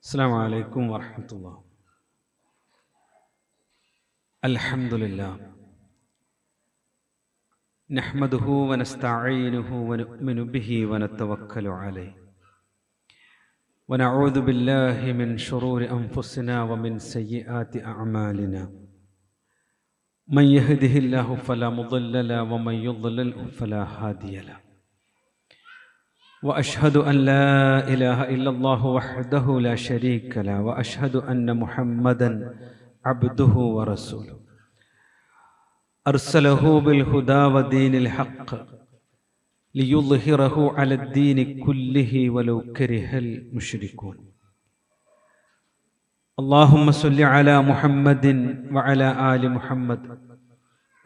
السلام عليكم ورحمة الله. الحمد لله نحمده ونستعينه ونؤمن به ونتوكل عليه ونعوذ بالله من شرور أنفسنا ومن سيئات أعمالنا. من يهده الله فلا مضل له ومن يضلله فلا هادي له. وأشهد أن لا إله إلا الله وحده لا شريك له وأشهد أن محمدا عبده ورسوله أرسله بالهدى ودين الحق ليظهره على الدين كله ولو كره المشركون. اللهم صل على محمد وعلى آل محمد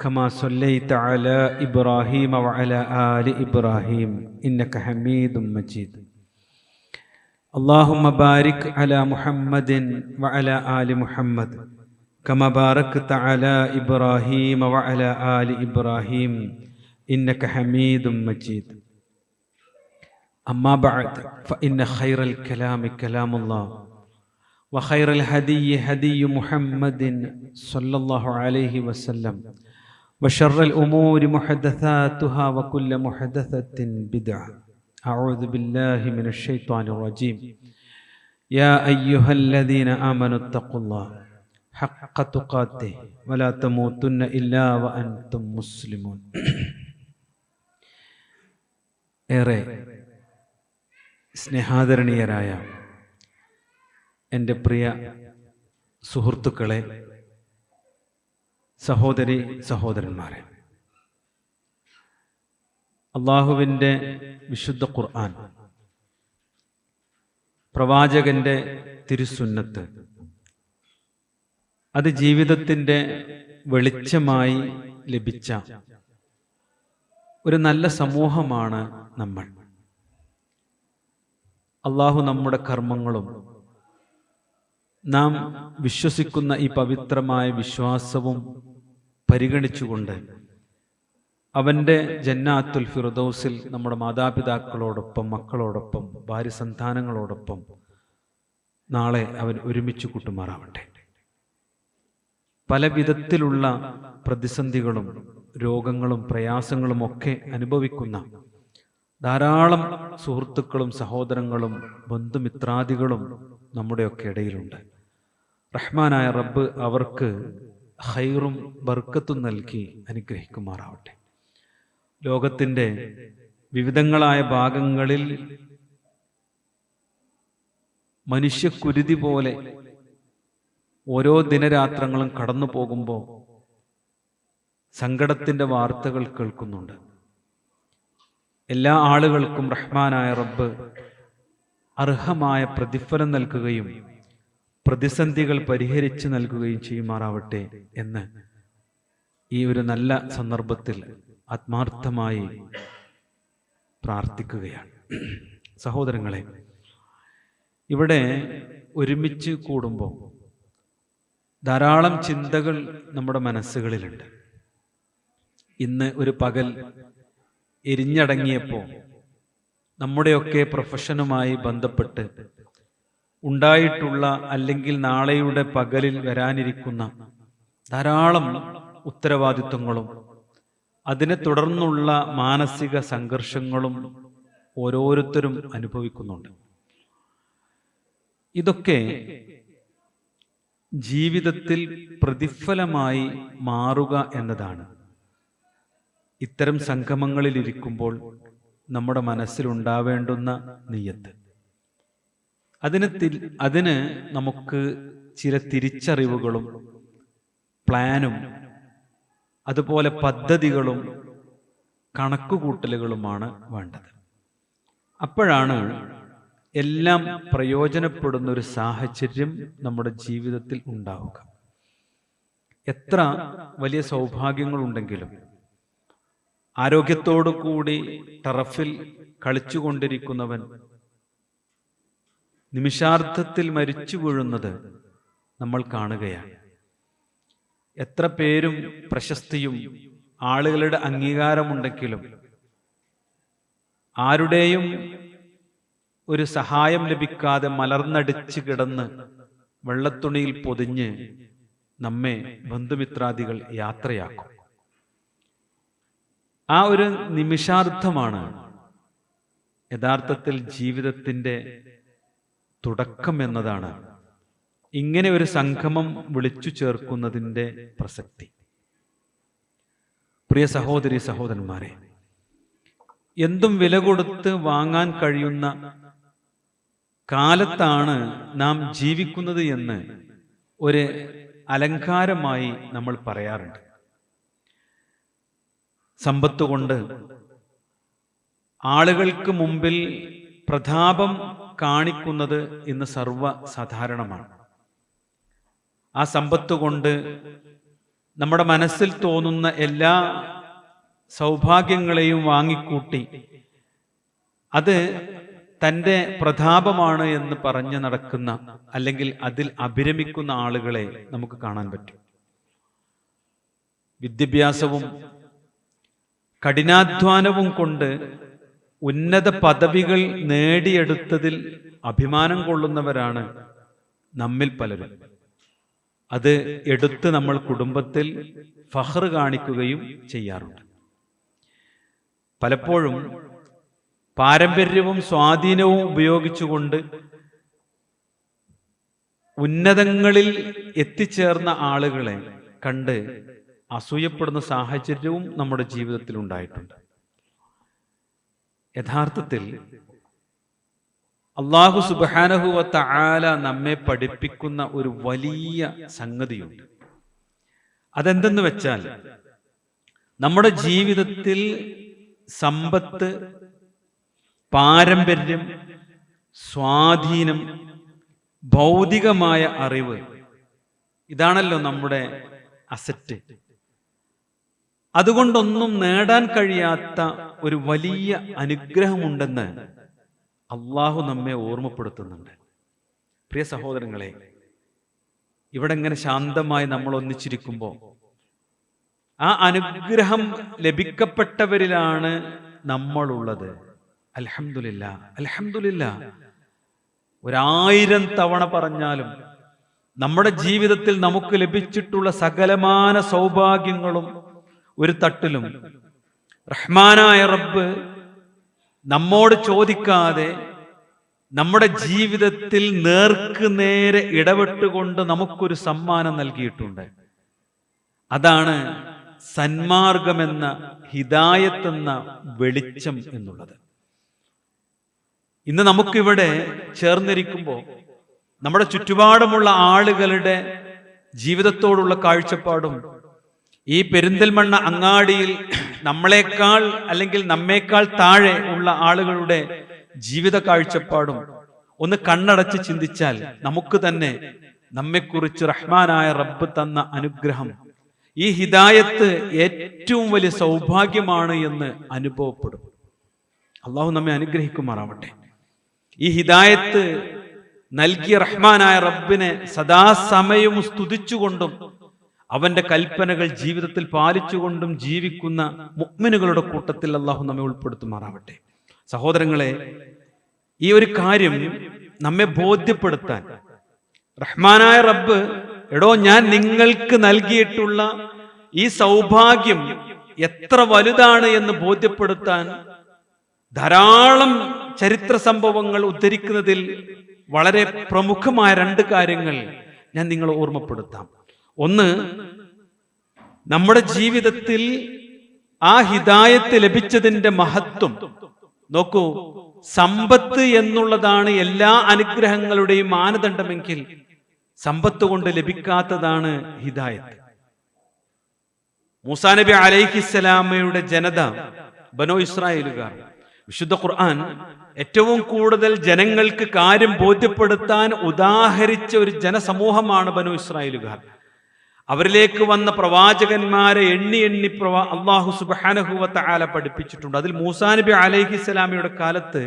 كما صليت على إبراهيم وعلى آل إبراهيم إنك حميد مجيد. اللهم بارك على محمد وعلى آل محمد كما باركت على إبراهيم وعلى آل إبراهيم إنك حميد مجيد. أما بعد فإن خير الكلام كلام الله وخير الهدي هدي محمد صلى الله عليه وسلم وشر الأمور محدثاتها وكل محدثة بدعة. أعوذ بالله من الشيطان الرجيم. يا أيها الذين آمنوا اتقوا الله حق تقاته ولا تموتن إلا وأنتم مسلمون. ഏറെ സ്നേഹാദരണീയരായ എൻ്റെ പ്രിയ സുഹൃത്തുക്കളെ, സഹോദരി സഹോദരന്മാരെ, അള്ളാഹുവിൻ്റെ വിശുദ്ധ ഖുർആൻ, പ്രവാചകന്റെ തിരുസുന്നത്ത്, അത് ജീവിതത്തിൻ്റെ വെളിച്ചമായി ലഭിച്ച ഒരു നല്ല സമൂഹമാണ് നമ്മൾ. അള്ളാഹു നമ്മുടെ കർമ്മങ്ങളും നാം വിശ്വസിക്കുന്ന ഈ പവിത്രമായ വിശ്വാസവും പരിഗണിച്ചുകൊണ്ട് അവൻ്റെ ജന്നാത്തുൽ ഫിർദൗസിൽ നമ്മുടെ മാതാപിതാക്കളോടൊപ്പം, മക്കളോടൊപ്പം, ഭാര്യസന്താനങ്ങളോടൊപ്പം നാളെ അവൻ ഒരുമിച്ച് കൂട്ടുമാറാവട്ടെ. പല വിധത്തിലുള്ള പ്രതിസന്ധികളും രോഗങ്ങളും പ്രയാസങ്ങളും ഒക്കെ അനുഭവിക്കുന്ന ധാരാളം സുഹൃത്തുക്കളും സഹോദരങ്ങളും ബന്ധുമിത്രാദികളും നമ്മുടെയൊക്കെ ഇടയിലുണ്ട്. റഹ്മാനായ റബ്ബ് അവർക്ക് ഖൈറും ബർക്കത്തും നൽകി അനുഗ്രഹിക്കുമാറാവട്ടെ. ലോകത്തിൻ്റെ വിവിധങ്ങളായ ഭാഗങ്ങളിൽ മനുഷ്യക്കുരുതി പോലെ ഓരോ ദിനരാത്രങ്ങളും കടന്നു പോകുമ്പോൾ സങ്കടത്തിൻ്റെ വാർത്തകൾ കേൾക്കുന്നുണ്ട്. എല്ലാ ആളുകൾക്കും റഹ്മാനായ റബ്ബ് അർഹമായ പ്രതിഫലം നൽകുകയും പ്രതിസന്ധികൾ പരിഹരിച്ച് നൽകുകയും ചെയ്യുമാറാവട്ടെ എന്ന് ഈ ഒരു നല്ല സന്ദർഭത്തിൽ ആത്മാർത്ഥമായി പ്രാർത്ഥിക്കുകയാണ്. സഹോദരങ്ങളെ, ഇവിടെ ഒരുമിച്ച് കൂടുമ്പോൾ ധാരാളം ചിന്തകൾ നമ്മുടെ മനസ്സുകളിലുണ്ട്. ഇന്ന് ഒരു പകൽ എരിഞ്ഞടങ്ങിയപ്പോൾ നമ്മുടെയൊക്കെ പ്രൊഫഷനുമായി ബന്ധപ്പെട്ട് ഉണ്ടായിട്ടുള്ള അല്ലെങ്കിൽ നാളെയുടെ പകലിൽ വരാനിരിക്കുന്ന ധാരാളം ഉത്തരവാദിത്വങ്ങളും അതിനെ തുടർന്നുള്ള മാനസിക സംഘർഷങ്ങളും ഓരോരുത്തരും അനുഭവിക്കുന്നുണ്ട്. ഇതൊക്കെ ജീവിതത്തിൽ പ്രതിഫലമായി മാറുക എന്നതാണ് ഇത്തരം സംഗമങ്ങളിൽ ഇരിക്കുമ്പോൾ നമ്മുടെ മനസ്സിലുണ്ടാവേണ്ടുന്ന നിയ്യത്ത്. അതിന് നമുക്ക് ചില തിരിച്ചറിവുകളും പ്ലാനും അതുപോലെ പദ്ധതികളും കണക്കുകൂട്ടലുകളുമാണ് വേണ്ടത്. അപ്പോഴാണ് എല്ലാം പ്രയോജനപ്പെടുന്ന ഒരു സാഹചര്യം നമ്മുടെ ജീവിതത്തിൽ ഉണ്ടാവുക. എത്ര വലിയ സൗഭാഗ്യങ്ങളുണ്ടെങ്കിലും ആരോഗ്യത്തോടു കൂടി ടറഫിൽ കളിച്ചുകൊണ്ടിരിക്കുന്നവൻ നിമിഷാർദ്ധത്തിൽ മരിച്ചു വീഴുന്നത് നമ്മൾ കാണുകയാണ്. എത്ര പേരും പ്രശസ്തിയും ആളുകളുടെ അംഗീകാരമുണ്ടെങ്കിലും ആരുടെയും ഒരു സഹായം ലഭിക്കാതെ മലർന്നടിച്ച് കിടന്ന് വെള്ളത്തുണിയിൽ പൊതിഞ്ഞ് നമ്മെ ബന്ധുമിത്രാദികൾ യാത്രയാക്കും. ആ ഒരു നിമിഷാർത്ഥമാണ് യഥാർത്ഥത്തിൽ ജീവിതത്തിൻ്റെ തുടക്കം എന്നതാണ് ഇങ്ങനെ ഒരു സംഗമം വിളിച്ചു ചേർക്കുന്നതിൻ്റെ പ്രസക്തി. പ്രിയ സഹോദരി സഹോദരന്മാരെ, എന്തും വില കൊടുത്ത് വാങ്ങാൻ കഴിയുന്ന കാലത്താണ് നാം ജീവിക്കുന്നത് എന്ന് ഒരു അലങ്കാരമായി നമ്മൾ പറയാറുണ്ട്. സമ്പത്ത് കൊണ്ട് ആളുകൾക്ക് മുമ്പിൽ പ്രതാപം കാണിക്കുന്നത് ഇന്ന് സർവ്വസാധാരണമാണ്. ആ സമ്പത്ത് കൊണ്ട് നമ്മുടെ മനസ്സിൽ തോന്നുന്ന എല്ലാ സൗഭാഗ്യങ്ങളെയും വാങ്ങിക്കൂട്ടി അത് തൻ്റെ പ്രതാപമാണ് എന്ന് പറഞ്ഞു നടക്കുന്ന അല്ലെങ്കിൽ അതിൽ അഭിരമിക്കുന്ന ആളുകളെ നമുക്ക് കാണാൻ പറ്റും. വിദ്യാഭ്യാസവും കഠിനാധ്വാനവും കൊണ്ട് ഉന്നത പദവികൾ നേടിയെടുത്തതിൽ അഭിമാനം കൊള്ളുന്നവരാണ് നമ്മിൽ പലരും. അത് എടുത്ത് നമ്മൾ കുടുംബത്തിൽ ഫഖർ കാണിക്കുകയും ചെയ്യാറുണ്ട്. പലപ്പോഴും പാരമ്പര്യവും സ്വാധീനവും ഉപയോഗിച്ചുകൊണ്ട് ഉന്നതങ്ങളിൽ എത്തിച്ചേർന്ന ആളുകളെ കണ്ട് അസൂയപ്പെടുന്ന സാഹചര്യവും നമ്മുടെ ജീവിതത്തിൽ ഉണ്ടായിട്ടുണ്ട്. യഥാർത്ഥത്തിൽ അല്ലാഹു സുബ്ഹാനഹു വ തആല നമ്മെ പഠിപ്പിക്കുന്ന ഒരു വലിയ സംഗതിയുണ്ട്. അതെന്തെന്ന് വെച്ചാൽ, നമ്മുടെ ജീവിതത്തിൽ സമ്പത്ത്, പാരമ്പര്യം, സ്വാധീനം, ഭൗതികമായ അറിവ്, ഇതാണല്ലോ നമ്മുടെ അസറ്റ്. അതുകൊണ്ടൊന്നും നേടാൻ കഴിയാത്ത ഒരു വലിയ അനുഗ്രഹമുണ്ടെന്ന് അള്ളാഹു നമ്മെ ഓർമ്മപ്പെടുത്തുന്നുണ്ട്. പ്രിയ സഹോദരങ്ങളെ, ഇവിടെ ഇങ്ങനെ ശാന്തമായി നമ്മൾ ഒന്നിച്ചിരിക്കുമ്പോൾ ആ അനുഗ്രഹം ലഭിക്കപ്പെട്ടവരിലാണ് നമ്മളുള്ളത്. അൽഹംദുലില്ലാ, അൽഹംദുലില്ലാ. 1000 തവണ പറഞ്ഞാലും നമ്മുടെ ജീവിതത്തിൽ നമുക്ക് ലഭിച്ചിട്ടുള്ള സകലമാന സൗഭാഗ്യങ്ങളും ഒരു തട്ടിലും റഹ്മാനായ റബ്ബ് നമ്മോട് ചോദിക്കാതെ നമ്മുടെ ജീവിതത്തിൽ നേർക്ക് നേരെ ഇടപെട്ടുകൊണ്ട് നമുക്കൊരു സമ്മാനം നൽകിയിട്ടുണ്ട്. അതാണ് സന്മാർഗമെന്ന, ഹിദായത്ത് എന്ന വെളിച്ചം എന്നുള്ളത്. ഇന്ന് നമുക്കിവിടെ ചേർന്നിരിക്കുമ്പോൾ നമ്മുടെ ചുറ്റുപാടുമുള്ള ആളുകളുടെ ജീവിതത്തോടുള്ള കാഴ്ചപ്പാടും ഈ പെരിന്തൽമണ്ണ അങ്ങാടിയിൽ നമ്മളെക്കാൾ അല്ലെങ്കിൽ നമ്മേക്കാൾ താഴെ ഉള്ള ആളുകളുടെ ജീവിത കാഴ്ചപ്പാടും ഒന്ന് കണ്ണടച്ച് ചിന്തിച്ചാൽ നമുക്ക് തന്നെ നമ്മെക്കുറിച്ച് റഹ്മാനായ റബ്ബ് തന്ന അനുഗ്രഹം, ഈ ഹിദായത്ത് ഏറ്റവും വലിയ സൗഭാഗ്യമാണ് എന്ന് അനുഭവപ്പെടും. അള്ളാഹു നമ്മെ അനുഗ്രഹിക്കുമാറാവട്ടെ. ഈ ഹിദായത്ത് നൽകിയ റഹ്മാനായ റബ്ബിനെ സദാസമയവും സ്തുതിച്ചുകൊണ്ടും അവന്റെ കൽപ്പനകൾ ജീവിതത്തിൽ പാലിച്ചുകൊണ്ടും ജീവിക്കുന്ന മുഅ്മിനുകളുടെ കൂട്ടത്തിൽ അള്ളാഹു നമ്മെ ഉൾപ്പെടുത്തുമാറാവട്ടെ. സഹോദരങ്ങളെ, ഈ ഒരു കാര്യം നമ്മെ ബോധ്യപ്പെടുത്താൻ റഹ്മാനായ റബ്ബ്, എടോ ഞാൻ നിങ്ങൾക്ക് നൽകിയിട്ടുള്ള ഈ സൗഭാഗ്യം എത്ര വലുതാണ് എന്ന് ബോധ്യപ്പെടുത്താൻ ധാരാളം ചരിത്ര സംഭവങ്ങൾ ഉദ്ധരിക്കുന്നതിൽ വളരെ പ്രമുഖമായ 2 കാര്യങ്ങൾ ഞാൻ നിങ്ങളെ ഓർമ്മപ്പെടുത്താം. ഒന്ന്, നമ്മുടെ ജീവിതത്തിൽ ആ ഹിദായത്ത് ലഭിച്ചതിന്റെ മഹത്വം നോക്കൂ. സമ്പത്ത് എന്നുള്ളതാണ് എല്ലാ അനുഗ്രഹങ്ങളുടെയും മാനദണ്ഡമെങ്കിൽ സമ്പത്ത് കൊണ്ട് ലഭിക്കാത്തതാണ് ഹിദായത്ത്. മൂസാ നബി അലൈഹിസ്സലാമയുടെ ജനത ബനോ ഇസ്രായേലുകാർ, വിശുദ്ധ ഖുർആൻ ഏറ്റവും കൂടുതൽ ജനങ്ങൾക്ക് കാര്യം ബോധ്യപ്പെടുത്താൻ ഉദാഹരിച്ച ഒരു ജനസമൂഹമാണ് ബനു ഇസ്രായേലുകാർ. അവരിലേക്ക് വന്ന പ്രവാചകന്മാരെ എണ്ണി അല്ലാഹു സുബ്ഹാനഹു വ തആല പഠിപ്പിച്ചിട്ടുണ്ട്. അതിൽ മൂസാ നബി അലൈഹിസ്സലാമയുടെ കാലത്ത്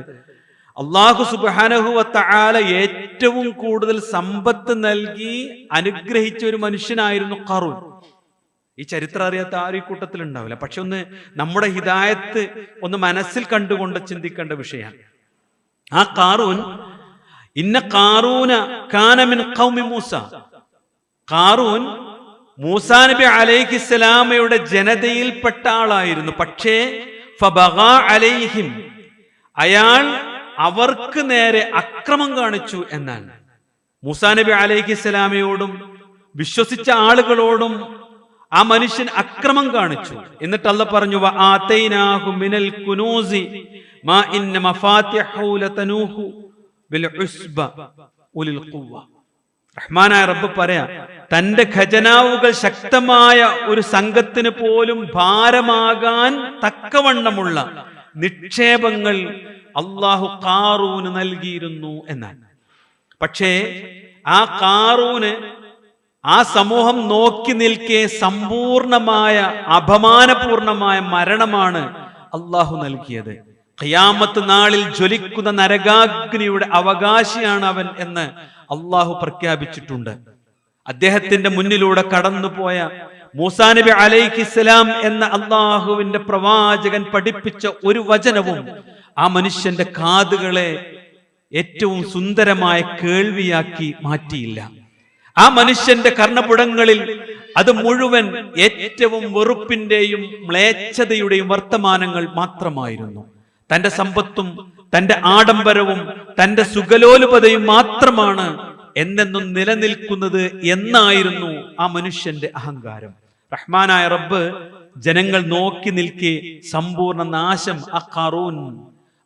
അല്ലാഹു സുബ്ഹാനഹു വ തആല ഏറ്റവും കൂടുതൽ സമ്പത്ത് നൽകി അനുഗ്രഹിച്ച ഒരു മനുഷ്യനായിരുന്നു ഖാറൂൻ. ഈ ചരിത്രം അറിയാത്ത ആരും ഈ കൂട്ടത്തിൽ ഉണ്ടാവില്ല. പക്ഷെ നമ്മുടെ ഹിദായത്ത് ഒന്ന് മനസ്സിൽ കണ്ടുകൊണ്ട് ചിന്തിക്കേണ്ട വിഷയമാണ്. ആ ഖാറൂൻ, ഇന്ന ഖാറൂന കാന മിൻ ഖൗമി മൂസ, ഖാറൂൻ മൂസാ നബി അലൈഹിസ്സലാമയുടെ ജനതയിൽപ്പെട്ട ആളായിരുന്നു. പക്ഷേ ഫബഗാ അലൈഹിം, അയാൾ അവർക്ക് നേരെ അക്രമം കാണിച്ചു എന്നാണ്. മൂസാ നബി അലൈഹിസ്സലാമയോടും വിശ്വസിച്ച ആളുകളോടും ആ മനുഷ്യൻ അക്രമം കാണിച്ചു. എന്നിട്ട് അല്ലാഹ് പറഞ്ഞു, വആതൈനാഹു മിനൽ കുനൂസി മാ ഇന്ന മഫാത്തിഹു ലതനൂഹു ബിൽ ഉസ്ബ ഉലിൽ ഖുവ്വ. റഹ്മാനായ റബ്ബ് പറയാ, തന്റെ ഖജനാവുകൾ ശക്തമായ ഒരു സംഘത്തിന് പോലും ഭാരമാകാൻ തക്കവണ്ണമുള്ള നിക്ഷേപങ്ങൾ അള്ളാഹു ഖാറൂന് നൽകിയിരുന്നു എന്നാണ്. പക്ഷേ ആ ഖാറൂന് ആ സമൂഹം നോക്കി നിൽക്കെ സമ്പൂർണമായ അപമാനപൂർണമായ മരണമാണ് അള്ളാഹു നൽകിയത്. ഖിയാമത്ത് നാളിൽ ജ്വലിക്കുന്ന നരകാഗ്നിയുടെ അവകാശിയാണ് അവൻ എന്ന് അള്ളാഹു പ്രഖ്യാപിച്ചിട്ടുണ്ട്. അദ്ദേഹത്തിന്റെ മുന്നിലൂടെ കടന്നുപോയ മൂസാ നബി അലൈഹിസ്സലാം എന്ന അള്ളാഹുവിന്റെ പ്രവാചകൻ പഠിപ്പിച്ച ഒരു വചനവും ആ മനുഷ്യന്റെ കാതുകളെ ഏറ്റവും സുന്ദരമായ കേൾവിയാക്കി മാറ്റിയില്ല. ആ മനുഷ്യന്റെ കർണപുടങ്ങളിൽ അത് മുഴുവൻ ഏറ്റവും വെറുപ്പിന്റെയും മ്ലേച്ഛതയുടെയും വർത്തമാനങ്ങൾ മാത്രമായിരുന്നു. തന്റെ സമ്പത്തും തന്റെ ആഡംബരവും തന്റെ സുഖലോലുപതയും മാത്രമാണ് എന്നെന്നും നിലനിൽക്കുന്നത് എന്നായിരുന്നു ആ മനുഷ്യന്റെ അഹങ്കാരം. റഹ്മാനായ റബ്ബ് ജനങ്ങൾ നോക്കി നിൽക്കെ സമ്പൂർണ്ണ നാശം ആ ഖാറൂൻ,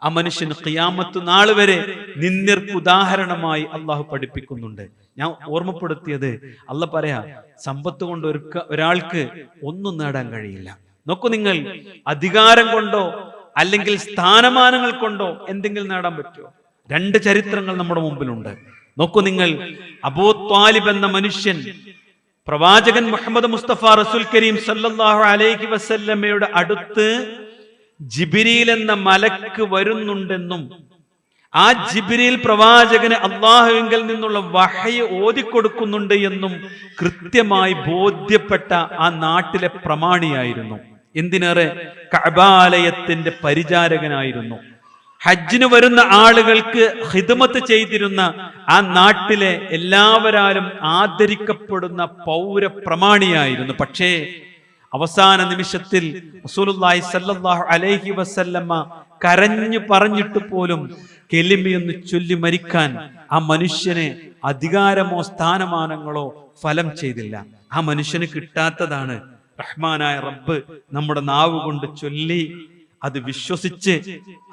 ആ മനുഷ്യന് ഖിയാമത്ത് നാൾ വരെ നിന്ദ്യർക്ക് ഉദാഹരണമായി അള്ളാഹു പഠിപ്പിക്കുന്നുണ്ട്. ഞാൻ ഓർമ്മപ്പെടുത്തിയത്, അള്ളാഹ് പറയാ, സമ്പത്ത് കൊണ്ട് ഒരാൾക്ക് ഒന്നും നേടാൻ കഴിയില്ല. നോക്കൂ നിങ്ങൾ, അധികാരം കൊണ്ടോ അല്ലെങ്കിൽ സ്ഥാനമാനങ്ങൾ കൊണ്ടോ എന്തെങ്കിലും നേടാൻ പറ്റുമോ? രണ്ട് ചരിത്രങ്ങൾ നമ്മുടെ മുമ്പിലുണ്ട്. നോക്കൂ നിങ്ങൾ, അബൂ ത്വാലിബ് എന്ന മനുഷ്യൻ പ്രവാചകൻ മുഹമ്മദ് മുസ്തഫ റസൂൽ കരീം സല്ലല്ലാഹു അലൈഹി വസല്ലമയുടെ അടുത്ത് ജിബ്രീൽ എന്ന മലക്ക് വരുന്നുണ്ടെന്നും ആ ജിബ്രീൽ പ്രവാചകന് അള്ളാഹുവിങ്കൽ നിന്നുള്ള വഹയ് ഓതിക്കൊടുക്കുന്നുണ്ട് എന്നും കൃത്യമായി ബോധ്യപ്പെട്ട ആ നാട്ടിലെ പ്രമാണിയായിരുന്നു. എന്തിനേറെ, കഅബാലയത്തിന്റെ പരിചാരകനായിരുന്നു. ഹജ്ജിന് വരുന്ന ആളുകൾക്ക് ഖിദ്മത്ത് ചെയ്തിരുന്ന ആ നാട്ടിലെ എല്ലാവരാലും ആദരിക്കപ്പെടുന്ന പൗരപ്രമാണിയായിരുന്നു. പക്ഷേ അവസാന നിമിഷത്തിൽ റസൂലുള്ളാഹി സ്വല്ലല്ലാഹു അലൈഹി വസല്ലമ കരഞ്ഞു പറഞ്ഞിട്ട് പോലും കെലിമയൊന്ന് ചൊല്ലി മരിക്കാൻ ആ മനുഷ്യന് അധികാരമോ സ്ഥാനമാനങ്ങളോ ഫലം ചെയ്തില്ല. ആ മനുഷ്യന് കിട്ടാത്തതാണ് റഹ്മാനായ റബ്ബ് നമ്മുടെ നാവ് കൊണ്ട് ചൊല്ലി അത് വിശ്വസിച്ച്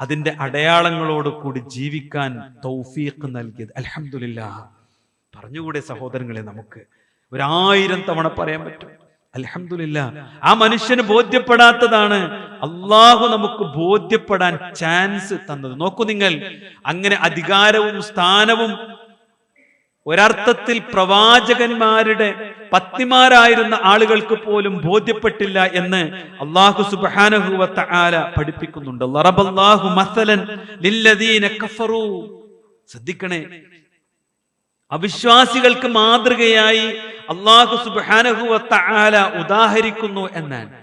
അതിന്റെ അടയാളങ്ങളോട് കൂടി ജീവിക്കാൻ തൗഫീഖ് നൽകിയത്. അൽഹംദുലില്ലാഹ്. പറഞ്ഞുകൂടെ സഹോദരങ്ങളെ, നമുക്ക് 1000 തവണ പറയാൻ പറ്റും അൽഹംദുലില്ലാഹ്. ആ മനുഷ്യന് ബോധ്യപ്പെടാത്തതാണ് അള്ളാഹു നമുക്ക് ബോധ്യപ്പെടാൻ ചാൻസ് തന്നത്. നോക്കൂ നിങ്ങൾ, അങ്ങനെ അധികാരവും സ്ഥാനവും ഒരർത്ഥത്തിൽ പ്രവാചകന്മാരുടെ പത്നിമാരായിരുന്ന ആളുകൾക്ക് പോലും ബോധ്യപ്പെട്ടില്ല എന്ന് അല്ലാഹു സുബ്ഹാനഹു വ തആല പഠിപ്പിക്കുന്നുണ്ട്. ലറബല്ലാഹു മസലൻ ലില്ലദീന കഫറൂ. ശ്രദ്ധിക്കണേ, അവിശ്വാസികൾക്ക് മാതൃകയായി അല്ലാഹു സുബ്ഹാനഹു വ തആല ഉദാഹരിക്കുന്നു എന്നാണ്.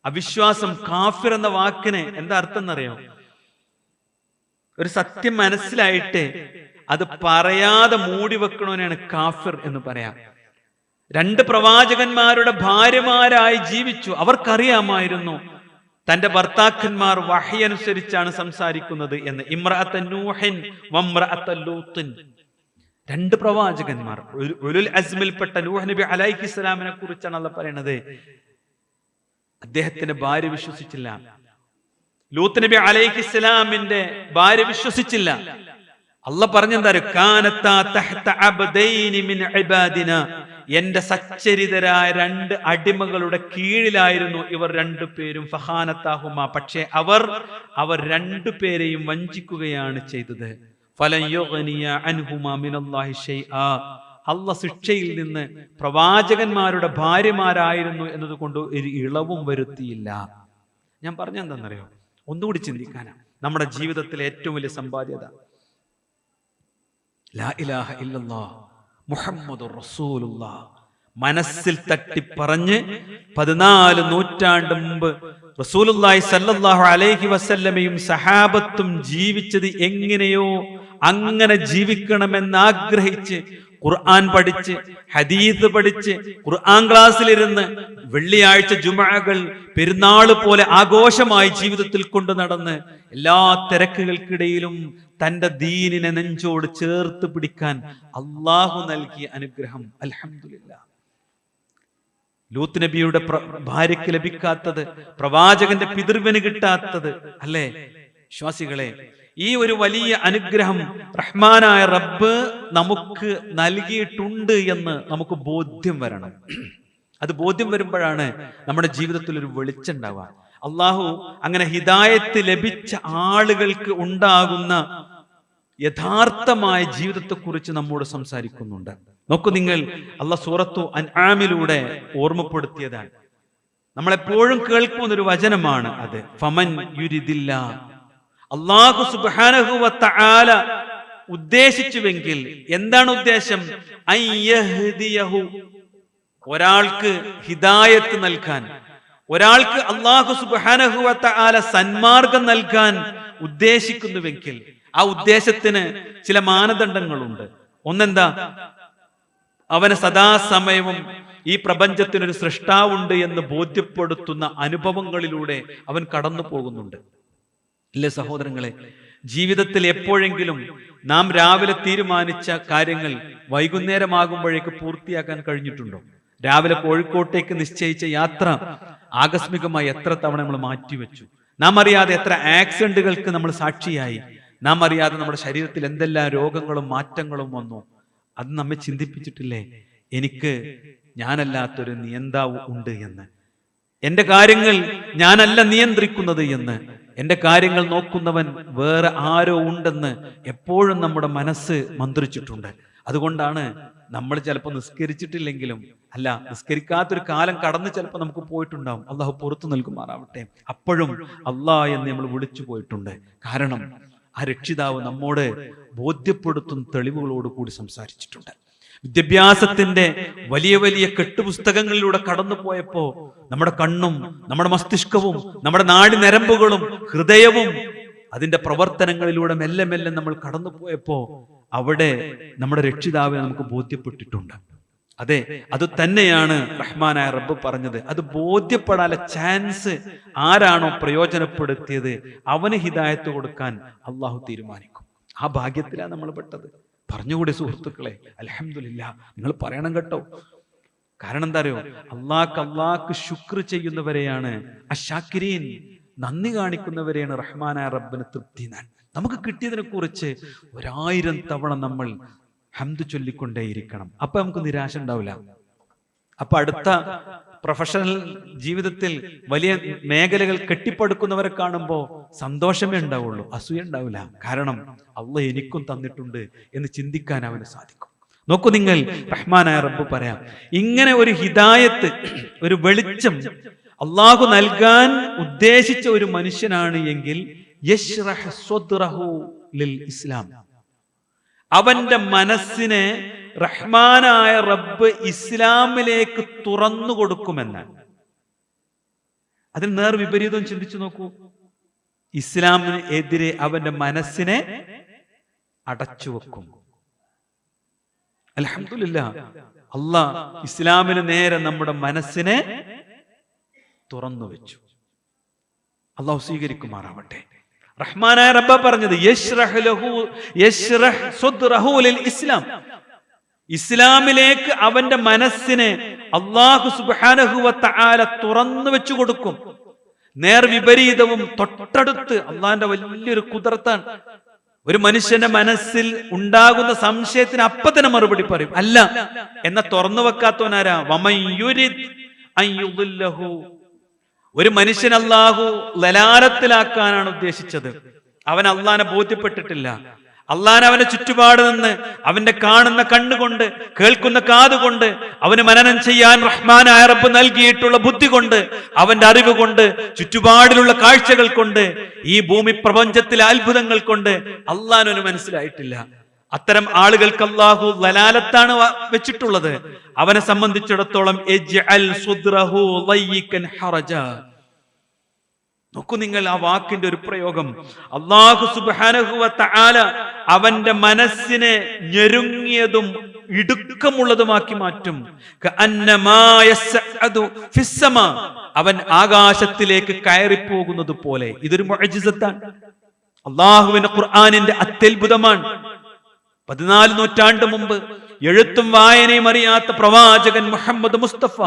അവിശ്വാസം, കാഫിർ എന്ന വാക്കിന് എന്താ അർത്ഥം എന്നറിയോ? ഒരു സത്യം മനസ്സിലായിട്ട് അത് പറയാതെ മൂടി വെക്കണവനാണ് കാഫിർ എന്ന് പറയാം. 2 പ്രവാചകന്മാരുടെ ഭാര്യമാരായി ജീവിച്ചു. അവർക്കറിയാമായിരുന്നു തന്റെ ഭർത്താക്കന്മാർ വഹി അനുസരിച്ചാണ് സംസാരിക്കുന്നത് എന്ന്. ഇമ്രഅത്ത നൂഹിൻ വമ്രഅത്ത ലൂത്തിൻ, 2 പ്രവാചകന്മാർ. ഉലുൽ അസ്മിൽപ്പെട്ട നൂഹ് നബി അലൈഹിസ്സലാമിനെ കുറിച്ചാണ് അല്ലാഹ് പറയുന്നത്. അദ്ദേഹത്തിന്റെ ഭാര്യ വിശ്വസിച്ചില്ല. ലൂത്ത് നബി അലൈഹിസ്സലാമിന്റെ ഭാര്യ വിശ്വസിച്ചില്ല. അല്ലാഹ് പറഞ്ഞെന്താ? കാനത്താ തഹ്ത അബ്ദൈനി മിൻ ഇബാദിന, എന്റെ സച്ചരിതരായ 2 അടിമകളുടെ കീഴിലായിരുന്നു ഇവർ 2 പേരും. ഫഖാനത്താഹുമ, പക്ഷേ അവർ 2 പേരെയും വഞ്ചിക്കുകയാണ് ചെയ്തത്. ഫലൻ യുഗ്നിയ അൻഹുമാ മിനല്ലാഹി ശൈആ, അല്ലാഹ് ശിക്ഷയിൽ നിന്ന് പ്രവാചകന്മാരുടെ ഭാര്യമാരായിരുന്നു എന്നതുകൊണ്ട് ഒരു ഇളവും വരുത്തിയില്ല. ഞാൻ പറഞ്ഞെന്താണെന്നറിയോ? ഒന്നുകൂടി ചിന്തിക്കാനാ നമ്മുടെ ജീവിതത്തിലെ ഏറ്റവും വലിയ സമ്പാദ്യത. ലാ ഇലാഹ ഇല്ലല്ലാഹ് മുഹമ്മദുർ റസൂലുള്ളാഹ് മനസ്സിൽ തട്ടി പറഞ്ഞ് 14 നൂറ്റാണ്ട് മുമ്പ് റസൂലുള്ളാഹി സ്വല്ലല്ലാഹു അലൈഹി വസല്ലമയും സഹാബത്തും ജീവിച്ചത് എങ്ങനെയോ അങ്ങനെ ജീവിക്കണമെന്ന് ആഗ്രഹിച്ച് ഖുർആൻ പഠിച്ച് ഹദീസ് പഠിച്ച് ഖുർആൻ ക്ലാസ്സിലിരുന്ന് വെള്ളിയാഴ്ച ജുമുഅകൾ പെരുന്നാൾ പോലെ ആഘോഷമായി ജീവിതത്തിൽ കൊണ്ടു നടന്ന് എല്ലാ തിരക്കുകൾക്കിടയിലും തന്റെ ദീനിനെ നെഞ്ചോട് ചേർത്ത് പിടിക്കാൻ അള്ളാഹു നൽകിയ അനുഗ്രഹം അൽഹംദുലില്ലാഹ്. ലൂത്ത് നബിയുടെ ഭാര്യയ്ക്ക് ലഭിക്കാത്തത്, പ്രവാചകന്റെ പിതൃവിന് കിട്ടാത്തത് അല്ലേ വിശ്വാസികളെ? ഈ ഒരു വലിയ അനുഗ്രഹം റഹ്മാനായ റബ്ബ് നമുക്ക് നൽകിയിട്ടുണ്ട് എന്ന് നമുക്ക് ബോധ്യം വരണം. അത് ബോധ്യം വരുമ്പോഴാണ് നമ്മുടെ ജീവിതത്തിൽ ഒരു വെളിച്ചം ഉണ്ടാവുക. അള്ളാഹു അങ്ങനെ ഹിദായത്ത് ലഭിച്ച ആളുകൾക്ക് ഉണ്ടാകുന്ന യഥാർത്ഥമായ ജീവിതത്തെക്കുറിച്ച് നമ്മോട് സംസാരിക്കുന്നുണ്ട്. നോക്കൂ നിങ്ങൾ, അള്ളാഹ് സൂറത്തു അൻആമിലൂടെ ഓർമ്മപ്പെടുത്തിയതാണ്. നമ്മളെപ്പോഴും കേൾക്കുന്ന ഒരു വചനമാണ് അത്. ഫമൻ യുരിദില്ലാ, അല്ലാഹു സുബ്ഹാനഹു വ തആല ഉദ്ദേശിച്ചുവെങ്കിൽ, എന്താണ് ഉദ്ദേശം? അയ്യഹ്ദിയഹു, ഒരാൾക്ക് ഹിദായത്ത് നൽകാൻ, ഒരാൾക്ക് അല്ലാഹു സുബ്ഹാനഹു വ തആല സന്മാർഗം നൽകാൻ ഉദ്ദേശിക്കുന്നുവെങ്കിൽ ആ ഉദ്ദേശത്തിന് ചില മാനദണ്ഡങ്ങളുണ്ട്. ഒന്നെന്താ? അവന് സദാസമയവും ഈ പ്രപഞ്ചത്തിനൊരു സൃഷ്ടാവുണ്ട് എന്ന് ബോധ്യപ്പെടുത്തുന്ന അനുഭവങ്ങളിലൂടെ അവൻ കടന്നു പോകുന്നുണ്ട്. ഇല്ലേ സഹോദരങ്ങളെ? ജീവിതത്തിൽ എപ്പോഴെങ്കിലും നാം രാവിലെ തീരുമാനിച്ച കാര്യങ്ങൾ വൈകുന്നേരമാകുമ്പോഴേക്ക് പൂർത്തിയാക്കാൻ കഴിഞ്ഞിട്ടുണ്ടോ? രാവിലെ കോഴിക്കോട്ടേക്ക് നിശ്ചയിച്ച യാത്ര ആകസ്മികമായി എത്ര തവണ നമ്മൾ മാറ്റിവെച്ചു? നാം അറിയാതെ എത്ര ആക്സിഡന്റുകൾക്ക് നമ്മൾ സാക്ഷിയായി? നാം അറിയാതെ നമ്മുടെ ശരീരത്തിൽ എന്തെല്ലാം രോഗങ്ങളും മാറ്റങ്ങളും വന്നു? അത് നമ്മെ ചിന്തിപ്പിച്ചിട്ടില്ലേ? എനിക്ക് ഞാനല്ലാത്തൊരു നിയന്താവ് ഉണ്ട് എന്ന്, എന്റെ കാര്യങ്ങൾ ഞാനല്ല നിയന്ത്രിക്കുന്നത് എന്ന്, എന്റെ കാര്യങ്ങൾ നോക്കുന്നവൻ വേറെ ആരോ ഉണ്ടെന്ന് എപ്പോഴും നമ്മുടെ മനസ്സ് മന്ത്രിച്ചിട്ടുണ്ട്. അതുകൊണ്ടാണ് നമ്മൾ ചിലപ്പോൾ നിസ്കരിച്ചിട്ടില്ലെങ്കിലും, അല്ല നിസ്കരിക്കാത്തൊരു കാലം കടന്ന് ചിലപ്പോൾ നമുക്ക് പോയിട്ടുണ്ടാവും. അള്ളാഹു പുറത്തു നൽകുമാറാവട്ടെ. അപ്പോഴും അള്ളാഹ് എന്ന് നമ്മൾ വിളിച്ചു പോയിട്ടുണ്ട്. കാരണം ആ രക്ഷിതാവ് നമ്മോട് ബോധ്യപ്പെടുത്തുന്ന തെളിവുകളോട് കൂടി സംസാരിച്ചിട്ടുണ്ട്. വിദ്യാഭ്യാസത്തിന്റെ വലിയ വലിയ കെട്ടുപുസ്തകങ്ങളിലൂടെ കടന്നു പോയപ്പോ നമ്മുടെ കണ്ണും നമ്മുടെ മസ്തിഷ്കവും നമ്മുടെ നാഡി നരമ്പുകളും ഹൃദയവും അതിന്റെ പ്രവർത്തനങ്ങളിലൂടെ മെല്ലെ മെല്ലെ നമ്മൾ കടന്നു പോയപ്പോ അവിടെ നമ്മുടെ രക്ഷിതാവിനെ നമുക്ക് ബോധ്യപ്പെട്ടിട്ടുണ്ട്. അതെ, അത് തന്നെയാണ് റഹ്മാനായ റബ്ബ് പറഞ്ഞത്. അത് ബോധ്യപ്പെടാനുള്ള ചാൻസ് ആരാണോ പ്രയോജനപ്പെടുത്തിയത് അവന് ഹിദായത്ത് കൊടുക്കാൻ അള്ളാഹു തീരുമാനിക്കും. ആ ഭാഗ്യത്തിലാണ് നമ്മൾ പെട്ടത്. പറഞ്ഞുകൂടി സുഹൃത്തുക്കളെ, അൽഹംദുലില്ലാഹ്. നിങ്ങൾ പറയണം കേട്ടോ. കാരണം എന്താ അറിയോ? അള്ളാഹ്ക്ക് ശുക്ർ ചെയ്യുന്നവരെയാണ് അശാക്കിരീൻ, നന്ദി കാണിക്കുന്നവരെയാണ് റഹ്മാനായ റബ്ബിന് തൃപ്തി. നമുക്ക് കിട്ടിയതിനെ കുറിച്ച് 1000 തവണ നമ്മൾ ഹംദ് ചൊല്ലിക്കൊണ്ടേയിരിക്കണം. അപ്പൊ നമുക്ക് നിരാശ ഉണ്ടാവില്ല. അപ്പൊ അടുത്ത പ്രൊഫഷണൽ ജീവിതത്തിൽ വലിയ മേഖലകൾ കെട്ടിപ്പടുക്കുന്നവരെ കാണുമ്പോൾ സന്തോഷമേ ഉണ്ടാവുള്ളൂ, അസൂയ ഉണ്ടാവില്ല. കാരണം അള്ളാഹ് എനിക്കും തന്നിട്ടുണ്ട് എന്ന് ചിന്തിക്കാൻ അവന് സാധിക്കും. നോക്കൂ നിങ്ങൾ, റഹ്മാനായ റബ്ബ് പറയാം, ഇങ്ങനെ ഒരു ഹിദായത്ത്, ഒരു വെളിച്ചം അള്ളാഹു നൽകാൻ ഉദ്ദേശിച്ച ഒരു മനുഷ്യനാണ് എങ്കിൽ യശ്റഹ് സ്വദ്റഹു ലിൽ ഇസ്ലാം, അവന്റെ മനസ്സിനെ റഹ്മാനായ റബ്ബ് ഇസ്ലാമിലേക്ക് തുറന്നു കൊടുക്കുമെന്നാണ്. അതിന് നേർ വിപരീതം ചിന്തിച്ചു നോക്കൂ. ഇസ്ലാമിന് എതിരെ അവന്റെ മനസ്സിനെ അടച്ചു വെക്കും. അൽഹംദുലില്ലാഹ്, അല്ലാഹ് ഇസ്ലാമിന് നേരെ നമ്മുടെ മനസ്സിനെ തുറന്നു വെച്ചു. അല്ലാഹു സ്വീകരിക്കുമാറാവട്ടെ. റഹ്മാനായ റബ്ബ പറഞ്ഞത് യശ്റഹ് സ്വദ്റഹു ലിൽ ഇസ്ലാം, ഇസ്ലാമിലേക്ക് അവന്റെ മനസ്സിനെ അല്ലാഹു സുബ്ഹാനഹു വ തആല തുറന്നു വെച്ചു കൊടുക്കും. നേർ വിപരീതവും തൊട്ടടുത്ത് അള്ളാഹിന്റെ വലിയൊരു കുദറത്താണ്. ഒരു മനുഷ്യന്റെ മനസ്സിൽ ഉണ്ടാകുന്ന സംശയത്തിന് അപ്പൊ തന്നെ മറുപടി പറയും. അല്ല എന്ന തുറന്നു വെക്കാത്തവനാരാ? വമൻ യുരിദ് അൻ യുദില്ലഹു, ഒരു മനുഷ്യൻ അല്ലാഹു ലലാലത്തിലാക്കാനാണ് ഉദ്ദേശിച്ചത്. അവൻ അള്ളാഹിനെ ബോധ്യപ്പെട്ടിട്ടില്ല. അള്ളാഹിനെ അവന്റെ ചുറ്റുപാട് നിന്ന്, അവന്റെ കാണുന്ന കണ്ണുകൊണ്ട്, കേൾക്കുന്ന കാതുകൊണ്ട്, അവന് മനനം ചെയ്യാൻ റഹ്മാനായ റബ്ബ് നൽകിയിട്ടുള്ള ബുദ്ധി കൊണ്ട്, അവന്റെ അറിവ് കൊണ്ട്, ചുറ്റുപാടിലുള്ള കാഴ്ചകൾ കൊണ്ട്, ഈ ഭൂമി പ്രപഞ്ചത്തിലെ അത്ഭുതങ്ങൾ കൊണ്ട് അള്ളാഹിനൊരു മനസ്സിലായിട്ടില്ല. അത്തരം ആളുകൾക്ക് അല്ലാഹു ലലാലത്താണ് വെച്ചിട്ടുള്ളത്. അവനെ സംബന്ധിച്ചിടത്തോളം നോക്കൂ നിങ്ങൾ ആ വാക്കിന്റെ ഒരു പ്രയോഗം. അല്ലാഹു സുബ്ഹാനഹു വ തആല അവന്റെ മനസ്സിനെ ഞെരുങ്ങിയതും ഇടുക്കമുള്ളതുമാക്കി മാറ്റും. അവൻ ആകാശത്തിലേക്ക് കയറിപ്പോകുന്നത് പോലെ. ഇതൊരു മുഅ്ജിസത്താണ്, അള്ളാഹുവിന്റെ ഖുർആനിന്റെ അത്യത്ഭുതമാണ്. 14 നൂറ്റാണ്ട് മുമ്പ് എഴുത്തും വായനയും അറിയാത്ത പ്രവാചകൻ മുഹമ്മദ് മുസ്തഫ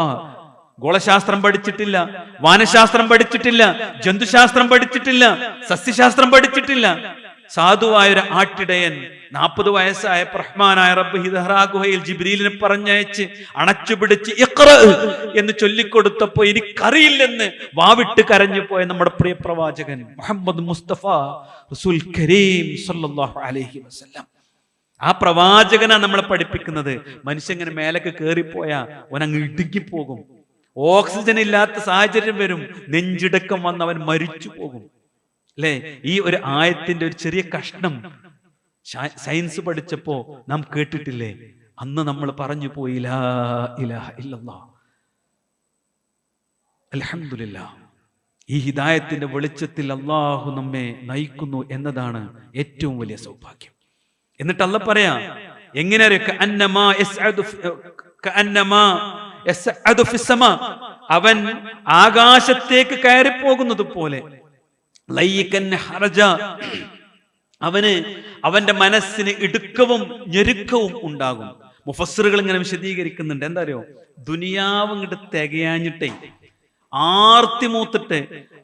ഗോളശാസ്ത്രം പഠിച്ചിട്ടില്ല, വാനശാസ്ത്രം പഠിച്ചിട്ടില്ല, ജന്തുശാസ്ത്രം പഠിച്ചിട്ടില്ല, സസ്യശാസ്ത്രം പഠിച്ചിട്ടില്ല. സാധുവായൊരു ആട്ടിടയൻ 40 വയസ്സായ റഹ്മാനായ റബ്ബ് ഹിദറാ ഗുഹയിൽ ജിബ്രീലിനെ പറഞ്ഞയച്ച് അണച്ചുപിടിച്ച് ഇഖ്റ എന്ന് ചൊല്ലിക്കൊടുത്തപ്പോ എനിക്കറിയില്ലെന്ന് വാവിട്ട് കരഞ്ഞു പോയ നമ്മുടെ പ്രിയ പ്രവാചകൻ മുഹമ്മദ് മുസ്തഫ റസൂൽ കരീം സല്ലല്ലാഹു അലൈഹി വസല്ലം. ആ പ്രവാചകനാണ് നമ്മളെ പഠിപ്പിക്കുന്നത്. മനുഷ്യങ്ങനെ മേലേക്ക് കയറിപ്പോയാ അവനങ്ങ് ഇടുങ്ങിപ്പോകും. ഓക്സിജൻ ഇല്ലാത്ത സാഹചര്യം വരും, നെഞ്ചിടക്കം വന്നവൻ മരിച്ചു പോകും. അല്ലെ? ഈ ഒരു ആയത്തിന്റെ ഒരു ചെറിയ കഷ്ണം സയൻസ് പഠിച്ചപ്പോ നാം കേട്ടിട്ടില്ലേ? അന്ന് നമ്മൾ പറഞ്ഞു പോയി ലാ ഇലാഹ ഇല്ലല്ലാഹ്. അൽഹംദുലില്ലാഹ്, ഈ ഹിദായത്തിന്റെ വെളിച്ചത്തിൽ അള്ളാഹു നമ്മെ നയിക്കുന്നു എന്നതാണ് ഏറ്റവും വലിയ സൗഭാഗ്യം. എന്നിട്ട് അല്ലാഹ് പറയാ എങ്ങനെ, അവൻ ആകാശത്തേക്ക് കയറിപ്പോകുന്നത് പോലെ. അവന്റെ മനസ്സിന് ഇടുക്കവും ഞെരുക്കവും ഉണ്ടാകും. മുഫസ്സിറുകൾ ഇങ്ങനെ വിശദീകരിക്കുന്നുണ്ട്. എന്താ അറിയോ? ദുനിയാവ് ഇങ്ങോട്ട് തികയാഞ്ഞിട്ടേ ആർത്തി മൂത്തിട്ട്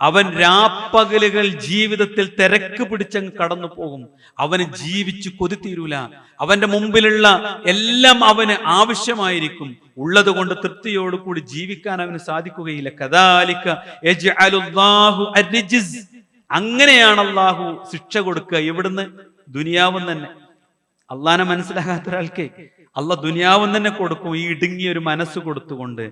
അവൻ രാപ്പകലുകൾ ജീവിതത്തിൽ തിരക്ക് പിടിച്ചങ്ങ് കടന്നു പോകും. അവന് ജീവിച്ചു കൊതി തീരൂല. അവന്റെ മുമ്പിലുള്ള എല്ലാം അവന് ആവശ്യമായിരിക്കും. ഉള്ളത് കൊണ്ട് തൃപ്തിയോടുകൂടി ജീവിക്കാൻ അവന് സാധിക്കുകയില്ല. കദാലിക യജ്അലുല്ലാഹു അർരിജ്സ്. അങ്ങനെയാണ് അള്ളാഹു ശിക്ഷ കൊടുക്കുക. എവിടുന്ന്? ദുനിയാവും തന്നെ. അള്ളാനെ മനസ്സിലാകാത്ത ഒരാൾക്ക് അള്ളാഹ് ദുനിയാവും തന്നെ കൊടുക്കും, ഈ ഇടുങ്ങിയ ഒരു മനസ്സ് കൊടുത്തുകൊണ്ട്.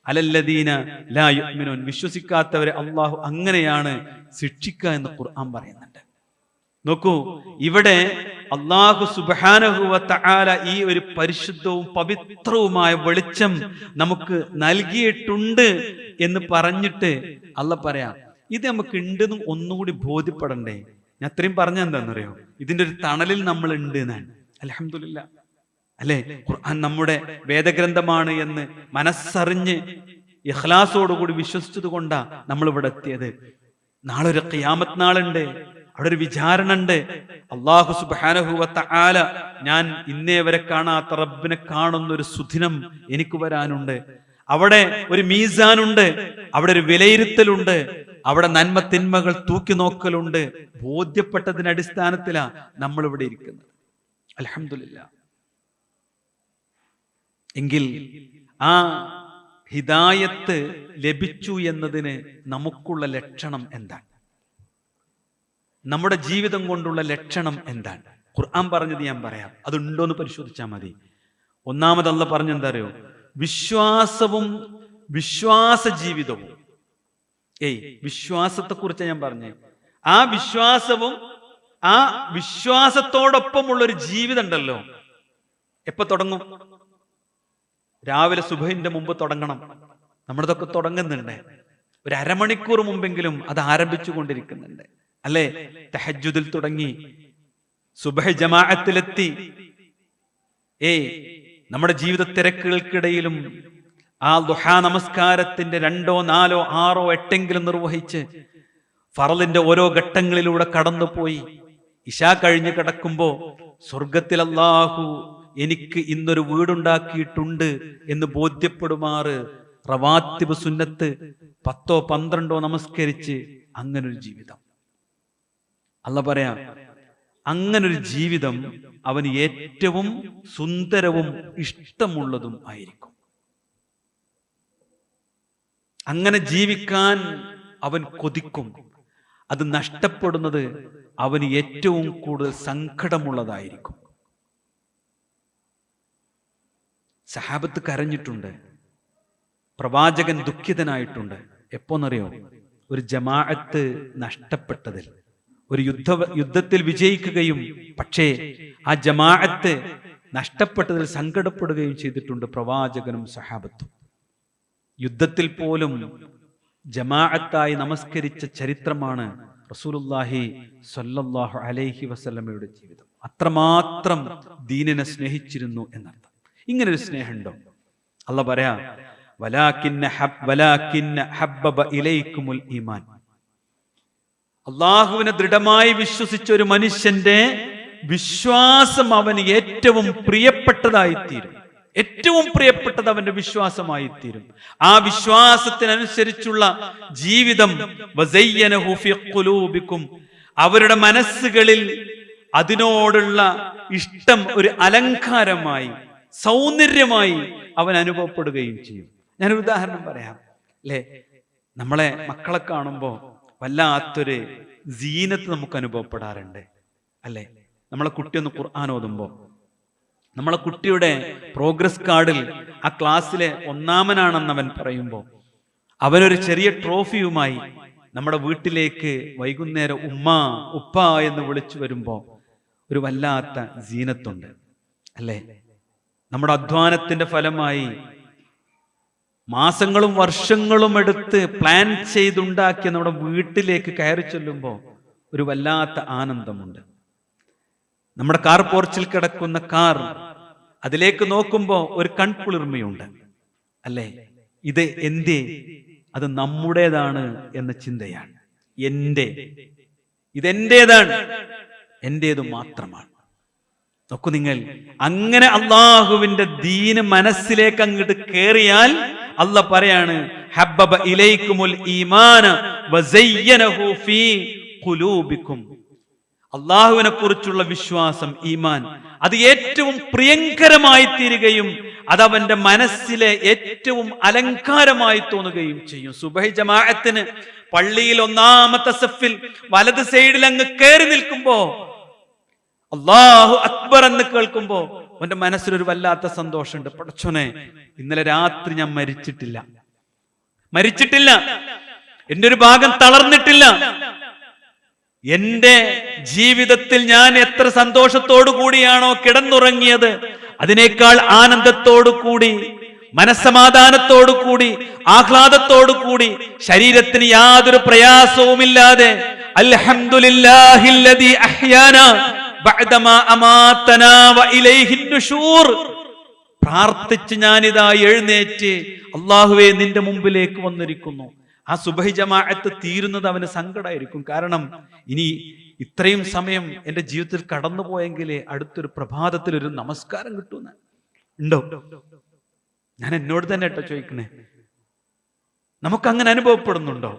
അലല്ലദീന ലാ യുഅ്മിനൂൻ, വിശ്വസിക്കാത്തവരെ അള്ളാഹു അങ്ങനെയാണ് ശിക്ഷിക്കുക എന്ന് ഖുർആൻ പറയുന്നുണ്ട്. നോക്കൂ, ഇവിടെ അള്ളാഹു സുബ്ഹാനഹു വ തആല ഈ ഒരു പരിശുദ്ധവും പവിത്രവുമായ വെളിച്ചം നമുക്ക് നൽകിയിട്ടുണ്ട് എന്ന് പറഞ്ഞിട്ട് അള്ളാഹ് പറയാം, ഇത് നമുക്ക് ഉണ്ടെന്നും ഒന്നുകൂടി ബോധ്യപ്പെടണ്ടേ. ഞാൻ അത്രയും പറഞ്ഞ എന്താണെന്നറിയോ? ഇതിന്റെ ഒരു തണലിൽ നമ്മൾ ഉണ്ട് എന്നാണ്. അൽഹംദുലില്ലാഹ്, അല്ലെ? ഖുർആൻ നമ്മുടെ വേദഗ്രന്ഥമാണ് എന്ന് മനസ്സറിഞ്ഞ് ഇഖ്ലാസോടുകൂടി വിശ്വസിച്ചത് കൊണ്ടാ നമ്മൾ ഇവിടെ എത്തിയത്. നാളെ ഒരു ഖിയാമത്ത് നാളുണ്ട്, അവിടെ ഒരു വിചാരണ ഉണ്ട്. അല്ലാഹു സുബ്ഹാനഹു വ തആല ഞാൻ ഇന്നേ വരെ കാണാത്ത റബ്ബിനെ കാണുന്ന ഒരു സുദിനം എനിക്ക് വരാനുണ്ട്. അവിടെ ഒരു മീസാനുണ്ട്, അവിടെ ഒരു വിലയിരുത്തലുണ്ട്, അവിടെ നന്മ തിന്മകൾ തൂക്കി നോക്കലുണ്ട്. ബോധ്യപ്പെട്ടതിന്റെ അടിസ്ഥാനത്തിലാ നമ്മൾ ഇവിടെ ഇരിക്കുന്നത്. അൽഹംദുലില്ലാഹ്. എങ്കിൽ ആ ഹിദായത്ത് ലഭിച്ചു എന്നതിന് നമുക്കുള്ള ലക്ഷണം എന്താണ്? നമ്മുടെ ജീവിതം കൊണ്ടുള്ള ലക്ഷണം എന്താണ്? ഖുർആൻ പറഞ്ഞത് ഞാൻ പറയാം, അതുണ്ടോന്ന് പരിശോധിച്ചാൽ മതി. ഒന്നാമത് അല്ലാഹ് പറഞ്ഞെന്താ അറിയോ? വിശ്വാസവും വിശ്വാസ ജീവിതവും. വിശ്വാസത്തെ കുറിച്ച് ഞാൻ പറഞ്ഞേ. ആ വിശ്വാസവും ആ വിശ്വാസത്തോടൊപ്പമുള്ള ഒരു ജീവിതം ഉണ്ടല്ലോ. എപ്പോ തുടങ്ങും? രാവിലെ സുബഹിന്റെ മുമ്പ് തുടങ്ങണം. നമ്മളതൊക്കെ തുടങ്ങുന്നുണ്ട്. ഒരു അരമണിക്കൂർ മുമ്പെങ്കിലും അത് ആരംഭിച്ചു കൊണ്ടിരിക്കുന്നുണ്ട്, അല്ലെ? തഹജ്ജുദിൽ തുടങ്ങി, സുബഹ് ജമാഅത്തിലെത്തി. നമ്മുടെ ജീവിത തിരക്കുകൾക്കിടയിലും ആ ദുഹാ നമസ്കാരത്തിന്റെ 2, 4, 6, 8 നിർവഹിച്ച് ഫറലിന്റെ ഓരോ ഘട്ടങ്ങളിലൂടെ കടന്നുപോയി ഇശാ കഴിഞ്ഞ് കിടക്കുമ്പോ സ്വർഗത്തിൽ അല്ലാഹു എനിക്ക് ഇന്നൊരു വീടുണ്ടാക്കിയിട്ടുണ്ട് എന്ന് ബോധ്യപ്പെടുമാറ് റവാത്തിബ് സുന്നത്ത് 10, 12 നമസ്കരിച്ച് അങ്ങനൊരു ജീവിതം. അല്ലാഹ് പറയാം, അങ്ങനൊരു ജീവിതം അവന് ഏറ്റവും സുന്ദരവും ഇഷ്ടമുള്ളതും ആയിരിക്കും. അങ്ങനെ ജീവിക്കാൻ അവൻ കൊതിക്കും. അത് നഷ്ടപ്പെടുന്നത് അവന് ഏറ്റവും കൂടുതൽ സങ്കടമുള്ളതായിരിക്കും. സഹാബത്ത് കരഞ്ഞിട്ടുണ്ട്, പ്രവാചകൻ ദുഃഖിതനായിട്ടുണ്ട്. എപ്പോന്നറിയോ? ഒരു ജമാഅത്ത് നഷ്ടപ്പെട്ടതിൽ, ഒരു യുദ്ധത്തിൽ വിജയിക്കുകയും പക്ഷേ ആ ജമാഅത്ത് നഷ്ടപ്പെട്ടതിൽ സങ്കടപ്പെടുകയും ചെയ്തിട്ടുണ്ട് പ്രവാചകനും സഹാബത്തും. യുദ്ധത്തിൽ പോലും ജമാഅത്തായി നമസ്കരിച്ച ചരിത്രമാണ് റസൂലുള്ളാഹി സ്വല്ലല്ലാഹു അലൈഹി വസല്ലമയുടെ ജീവിതം. അത്രമാത്രം ദീനിനെ സ്നേഹിച്ചിരുന്നു എന്നർത്ഥം. ഇങ്ങനൊരു സ്നേഹമുണ്ടോ? അല്ലാഹ് പറയാ, വലാകിന്ന ഹബ്ബബ ഇലൈക്കുമുൽ ഈമാൻ. അള്ളാഹുവിനെ ദൃഢമായി വിശ്വസിച്ച ഒരു മനുഷ്യന്റെ വിശ്വാസം അവന് ഏറ്റവും പ്രിയപ്പെട്ടതായിത്തീരും. ഏറ്റവും പ്രിയപ്പെട്ടത് അവന്റെ വിശ്വാസമായി തീരും. ആ വിശ്വാസത്തിനനുസരിച്ചുള്ള ജീവിതം വസയ്യനഹു ഫീ ഖുലൂബിക്കും, അവരുടെ മനസ്സുകളിൽ അതിനോടുള്ള ഇഷ്ടം ഒരു അലങ്കാരമായി, സൗന്ദര്യമായി അവൻ അനുഭവപ്പെടുകയും ചെയ്യും. ഞാനൊരു ഉദാഹരണം പറയാം. അല്ലെ, നമ്മളെ മക്കളെ കാണുമ്പോൾ വല്ലാത്തൊരു സീനത്ത് നമുക്ക് അനുഭവപ്പെടാറുണ്ട്. അല്ലെ, നമ്മളെ കുട്ടി ഒന്ന് ഖുർആൻ ഓതുമ്പോൾ, നമ്മളെ കുട്ടിയുടെ പ്രോഗ്രസ് കാർഡിൽ ആ ക്ലാസ്സിലെ ഒന്നാമനാണെന്ന് അവൻ പറയുമ്പോൾ, അവനൊരു ചെറിയ ട്രോഫിയുമായി നമ്മുടെ വീട്ടിലേക്ക് വൈകുന്നേരം ഉമ്മ ഉപ്പ എന്ന് വിളിച്ചു വരുമ്പോൾ ഒരു വല്ലാത്ത സീനത്തുണ്ട്. അല്ലേ, നമ്മുടെ അധ്വാനത്തിന്റെ ഫലമായി മാസങ്ങളും വർഷങ്ങളും എടുത്ത് പ്ലാൻ ചെയ്തുണ്ടാക്കിയ നമ്മുടെ വീട്ടിലേക്ക് കയറി ചെല്ലുമ്പോൾ ഒരു വല്ലാത്ത ആനന്ദമുണ്ട്. നമ്മുടെ കാർ പോർച്ചിൽ കിടക്കുന്ന കാർ, അതിലേക്ക് നോക്കുമ്പോൾ ഒരു കൺകുളിർമയുണ്ട്. അല്ലേ, ഇത് എന്തേ? അത് നമ്മുടേതാണ് എന്ന ചിന്തയാണ്. ഇതെന്റേതാണ്, എന്റേത് മാത്രമാണ്. നോക്കൂ നിങ്ങൾ, അങ്ങനെ അള്ളാഹുവിന്റെ ദീന് മനസ്സിലേക്ക് അങ്ങോട്ട് കേറിയാൽ അള്ളാഹ് പറയാണ്, ഹബ്ബബ ഇലൈക്കുമുൽ ഈമാന വസയ്യനഹു ഫീ ഖുലൂബിക്കും. അള്ളാഹുവിനെ കുറിച്ചുള്ള വിശ്വാസം, ഈമാൻ, അത് ഏറ്റവും പ്രിയങ്കരമായി തീരുകയും അതവന്റെ മനസ്സിലെ ഏറ്റവും അലങ്കാരമായി തോന്നുകയും ചെയ്യും. സുബഹി ജമാഅത്തിന് പള്ളിയിൽ ഒന്നാമത്തെ സഫിൽ വലത് സൈഡിൽ അങ്ങ് കയറി നിൽക്കുമ്പോ അല്ലാഹു അക്ബർ എന്ന് കേൾക്കുമ്പോ അവന്റെ മനസ്സിലൊരു വല്ലാത്ത സന്തോഷമുണ്ട്. പടച്ചോനെ, ഇന്നലെ രാത്രി ഞാൻ മരിച്ചിട്ടില്ല, എന്റെ ഒരു ഭാഗം തളർന്നിട്ടില്ല. എന്റെ ജീവിതത്തിൽ ഞാൻ എത്ര സന്തോഷത്തോടു കൂടിയാണോ കിടന്നുറങ്ങിയത്, അതിനേക്കാൾ ആനന്ദത്തോടു കൂടി, മനസ്സമാധാനത്തോടു കൂടി, ആഹ്ലാദത്തോടു കൂടി, ശരീരത്തിന് യാതൊരു പ്രയാസവുമില്ലാതെ അൽഹംദുലില്ലാഹില്ലദീ അഹ്യാനാ ബഅദമാ അമാതനാ വഇലൈഹിൻ നുശൂർ, പ്രാർത്ഥിച്ച് ഞാനിതാ എഴുന്നേറ്റ് അല്ലാഹുവേ നിന്റെ മുമ്പിലേക്ക് വന്നിരിക്കുന്നു. ആ സുബഹി ജമാഅത്ത് തീരുന്നത് അവന് സങ്കടമായിരിക്കും. കാരണം ഇനി ഇത്രയും സമയം എന്റെ ജീവിതത്തിൽ കടന്നുപോയെങ്കിലേ അടുത്തൊരു പ്രഭാതത്തിൽ ഒരു നമസ്കാരം കിട്ടുന്ന ഉണ്ടോ? ഞാൻ എന്നോട് തന്നെ കേട്ടോ ചോദിക്കണേ, നമുക്കങ്ങനെ അനുഭവപ്പെടുന്നുണ്ടോ?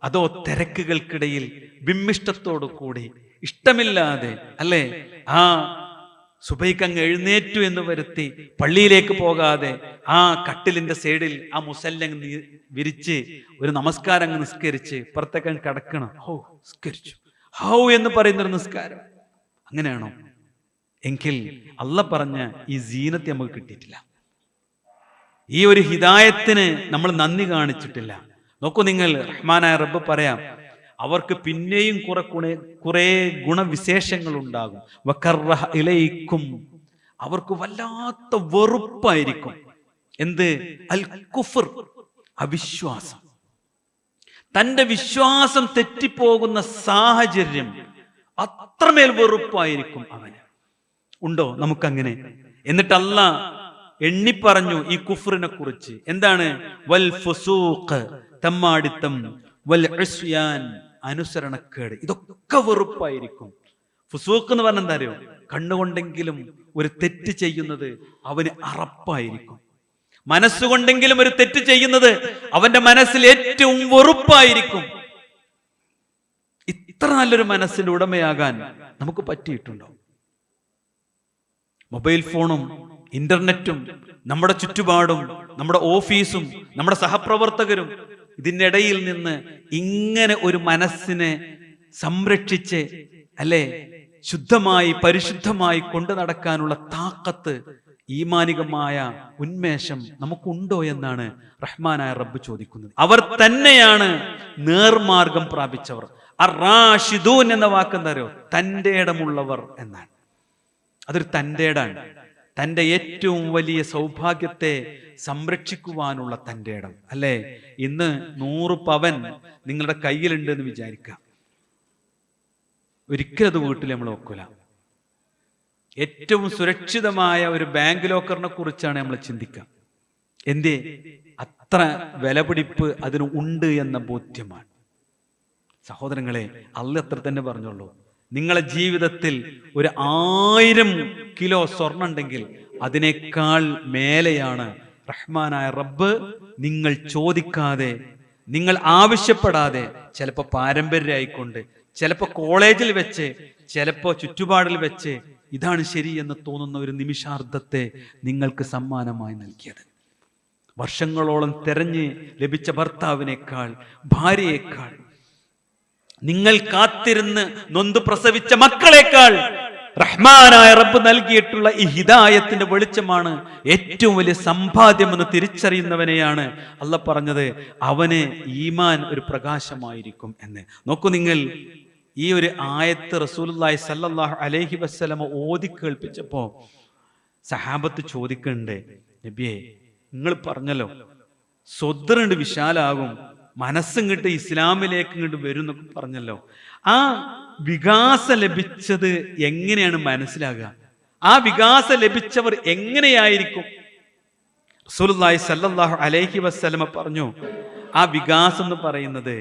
അതോ തിരക്കുകൾക്കിടയിൽ വിമ്മിഷ്ടത്തോടു കൂടി, ഇഷ്ടമില്ലാതെ, അല്ലേ, ആ സുബൈക്ക് അങ്ങ് എഴുന്നേറ്റു എന്ന് വരുത്തി പള്ളിയിലേക്ക് പോകാതെ ആ കട്ടിലിന്റെ സൈഡിൽ ആ മുസല്ലങ്ങ് വിരിച്ച് ഒരു നമസ്കാരം അങ്ങ് നിസ്കരിച്ച് പുറത്തേക്ക് കിടക്കണം. നിസ്കരിച്ചു ഹൗ എന്ന് പറയുന്നൊരു നിസ്കാരം, അങ്ങനെയാണോ? എങ്കിൽ അല്ലാഹ് പറഞ്ഞ ഈ സീനത്ത് നമുക്ക് കിട്ടിയിട്ടില്ല. ഈ ഒരു ഹിദായത്തിന് നമ്മൾ നന്ദി കാണിച്ചിട്ടില്ല. നോക്കൂ നിങ്ങൾ, റഹ്മാനായ റബ്ബ് പറയാം, അവർക്ക് പിന്നെയും കുറെ ഗുണവിശേഷങ്ങൾ ഉണ്ടാകും. വകറഹ ഇലൈക്കും, അവർക്ക് വല്ലാത്ത വെറുപ്പായിരിക്കും. എന്ത്? അൽ കുഫർ, അവിശ്വാസം. തന്റെ വിശ്വാസം തെറ്റിപ്പോകുന്ന സാഹചര്യം അത്രമേൽ വെറുപ്പായിരിക്കും അവന്. ഉണ്ടോ നമുക്കങ്ങനെ? എന്നിട്ട് അല്ലാഹ് എണ്ണിപ്പറഞ്ഞു ഈ കുഫറിനെ കുറിച്ച്. എന്താണ്? വൽ ഫുസൂഖ്, തമ്മാടിത്തം, വൽ ഉസ്യാൻ, അനുസരണക്കേട്. ഇതൊക്കെ വെറുപ്പായിരിക്കും. ഫുസൂഖ് എന്ന് പറഞ്ഞാൽ എന്താ അറിയോ? കണ്ണുകൊണ്ടെങ്കിലും ഒരു തെറ്റ് ചെയ്യുന്നത് അവന് അറപ്പായിരിക്കും. മനസ്സുകൊണ്ടെങ്കിലും ഒരു തെറ്റ് ചെയ്യുന്നത് അവന്റെ മനസ്സിൽ ഏറ്റവും വെറുപ്പായിരിക്കും. ഇത്ര നല്ലൊരു മനസ്സിന്റെ ഉടമയാകാൻ നമുക്ക് പറ്റിയിട്ടുണ്ടോ? മൊബൈൽ ഫോണും ഇന്റർനെറ്റും നമ്മുടെ ചുറ്റുപാടും നമ്മുടെ ഓഫീസും നമ്മുടെ സഹപ്രവർത്തകരും ഇതിനിടയിൽ നിന്ന് ഇങ്ങനെ ഒരു മനസ്സിനെ സംരക്ഷിച്ച്, അല്ലെ, ശുദ്ധമായി പരിശുദ്ധമായി കൊണ്ടു നടക്കാനുള്ള താക്കത്ത് ഈമാനികമായ ഉന്മേഷം നമുക്കുണ്ടോ എന്നാണ് റഹ്മാനായ റബ്ബ് ചോദിക്കുന്നത്. അവർ തന്നെയാണ് നേർമാർഗം പ്രാപിച്ചവർ. അർ-റാഷിദൂൻ എന്ന വാക്കെന്താ അറിയോ? തന്റെ ഇടമുള്ളവർ എന്നാണ്. അതൊരു തന്റെ ഇടാണ്. തന്റെ ഏറ്റവും വലിയ സൗഭാഗ്യത്തെ സംരക്ഷിക്കുവാനുള്ള തന്റെ ഇടം അല്ലേ? ഇന്ന് 100 പവൻ നിങ്ങളുടെ കയ്യിലുണ്ട് എന്ന് വിചാരിക്കാം. ഒരിക്കലും അത് വീട്ടിൽ നമ്മൾ വെക്കൂല. ഏറ്റവും സുരക്ഷിതമായ ഒരു ബാങ്ക് ലോക്കറിനെ കുറിച്ചാണ് നമ്മൾ ചിന്തിക്കുക. എന്തേ? അത്ര വിലപിടിപ്പ് അതിന് ഉണ്ട് എന്ന ബോധ്യമാണ്. സഹോദരങ്ങളെ, അള്ളാഹ് അത്ര തന്നെ പറഞ്ഞുള്ളൂ. നിങ്ങളെ ജീവിതത്തിൽ 1000 കിലോ സ്വർണ്ണം ഉണ്ടെങ്കിൽ അതിനേക്കാൾ മേലെയാണ് റഹ്മാനായ റബ്ബ് നിങ്ങൾ ചോദിക്കാതെ, നിങ്ങൾ ആവശ്യപ്പെടാതെ, ചിലപ്പോൾ പാരമ്പര്യമായിക്കൊണ്ട്, ചിലപ്പോൾ കോളേജിൽ വെച്ച്, ചിലപ്പോൾ ചുറ്റുപാടിൽ വെച്ച് ഇതാണ് ശരി എന്ന് തോന്നുന്ന ഒരു നിമിഷാർദ്ധത്തെ നിങ്ങൾക്ക് സമ്മാനമായി നൽകിയത്. വർഷങ്ങളോളം തെരഞ്ഞ് ലഭിച്ച ഭർത്താവിനേക്കാൾ, ഭാര്യയേക്കാൾ, നിങ്ങൾ കാത്തിരുന്ന് നൊന്ത് പ്രസവിച്ച മക്കളെക്കാൾ റഹ്മാനായ റബ്ബ് നൽകിയിട്ടുള്ള ഈ ഹിദായത്തിന്റെ വെളിച്ചമാണ് ഏറ്റവും വലിയ സമ്പാദ്യമെന്ന് തിരിച്ചറിയുന്നവനെയാണ് അള്ളാഹ് പറഞ്ഞത് അവന് ഈമാൻ ഒരു പ്രകാശമായിരിക്കും എന്ന്. നോക്കൂ നിങ്ങൾ, ഈ ഒരു ആയത്ത് റസൂലുള്ളാഹി സ്വല്ലല്ലാഹു അലൈഹി വസല്ലമ ഓതി കേൾപ്പിച്ചപ്പോ സഹാബത്ത് ചോദിക്കണ്ടേ, നബിയെ നിങ്ങൾ പറഞ്ഞല്ലോ സ്വദ്റുണ്ട് വിശാലാകും, മനസ്സിങ്ങോട്ട് ഇസ്ലാമിലേക്ക് ഇങ്ങോട്ട് വരും എന്നൊക്കെ പറഞ്ഞല്ലോ. ആ വികാസം ലഭിച്ചത് എങ്ങനെയാണ് മനസ്സിലാകുക? ആ വികാസം ലഭിച്ചവർ എങ്ങനെയായിരിക്കും? റസൂലുള്ളാഹി സ്വല്ലല്ലാഹു അലൈഹി വസല്ലമ പറഞ്ഞു, ആ വികാസം എന്ന് പറയുന്നത്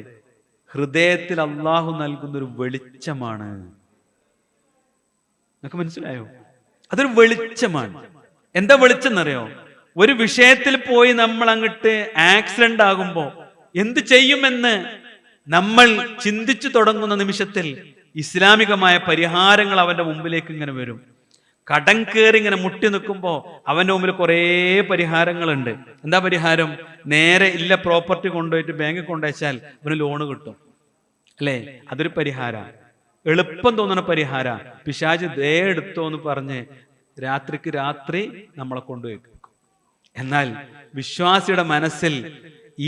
ഹൃദയത്തിൽ അള്ളാഹു നൽകുന്ന ഒരു വെളിച്ചമാണ്. നിങ്ങൾക്ക് മനസ്സിലായോ? അതൊരു വെളിച്ചമാണ്. എന്താ വെളിച്ചം എന്നറിയോ? ഒരു വിഷയത്തിൽ പോയി നമ്മൾ അങ്ങോട്ട് ആക്സിഡന്റ് ആകുമ്പോ എന്ത് ചെയ്യുമെന്ന് നമ്മൾ ചിന്തിച്ചു തുടങ്ങുന്ന നിമിഷത്തിൽ ഇസ്ലാമികമായ പരിഹാരങ്ങൾ അവന്റെ മുമ്പിലേക്ക് ഇങ്ങനെ വരും. കടം കയറി ഇങ്ങനെ മുട്ടി നിൽക്കുമ്പോ അവന്റെ മുമ്പിൽ കുറേ പരിഹാരങ്ങളുണ്ട്. എന്താ പരിഹാരം? നേരെ ഇല്ല പ്രോപ്പർട്ടി കൊണ്ടുപോയിട്ട് ബാങ്കിൽ കൊണ്ടുവച്ചാൽ അവന് ലോണ് കിട്ടും, അല്ലേ? അതൊരു പരിഹാര. എളുപ്പം തോന്നുന്ന പരിഹാര. പിശാച് ദേ എടുത്തോ എന്ന് പറഞ്ഞ് രാത്രിക്ക് രാത്രി നമ്മളെ കൊണ്ടുപോയി. എന്നാൽ വിശ്വാസിയുടെ മനസ്സിൽ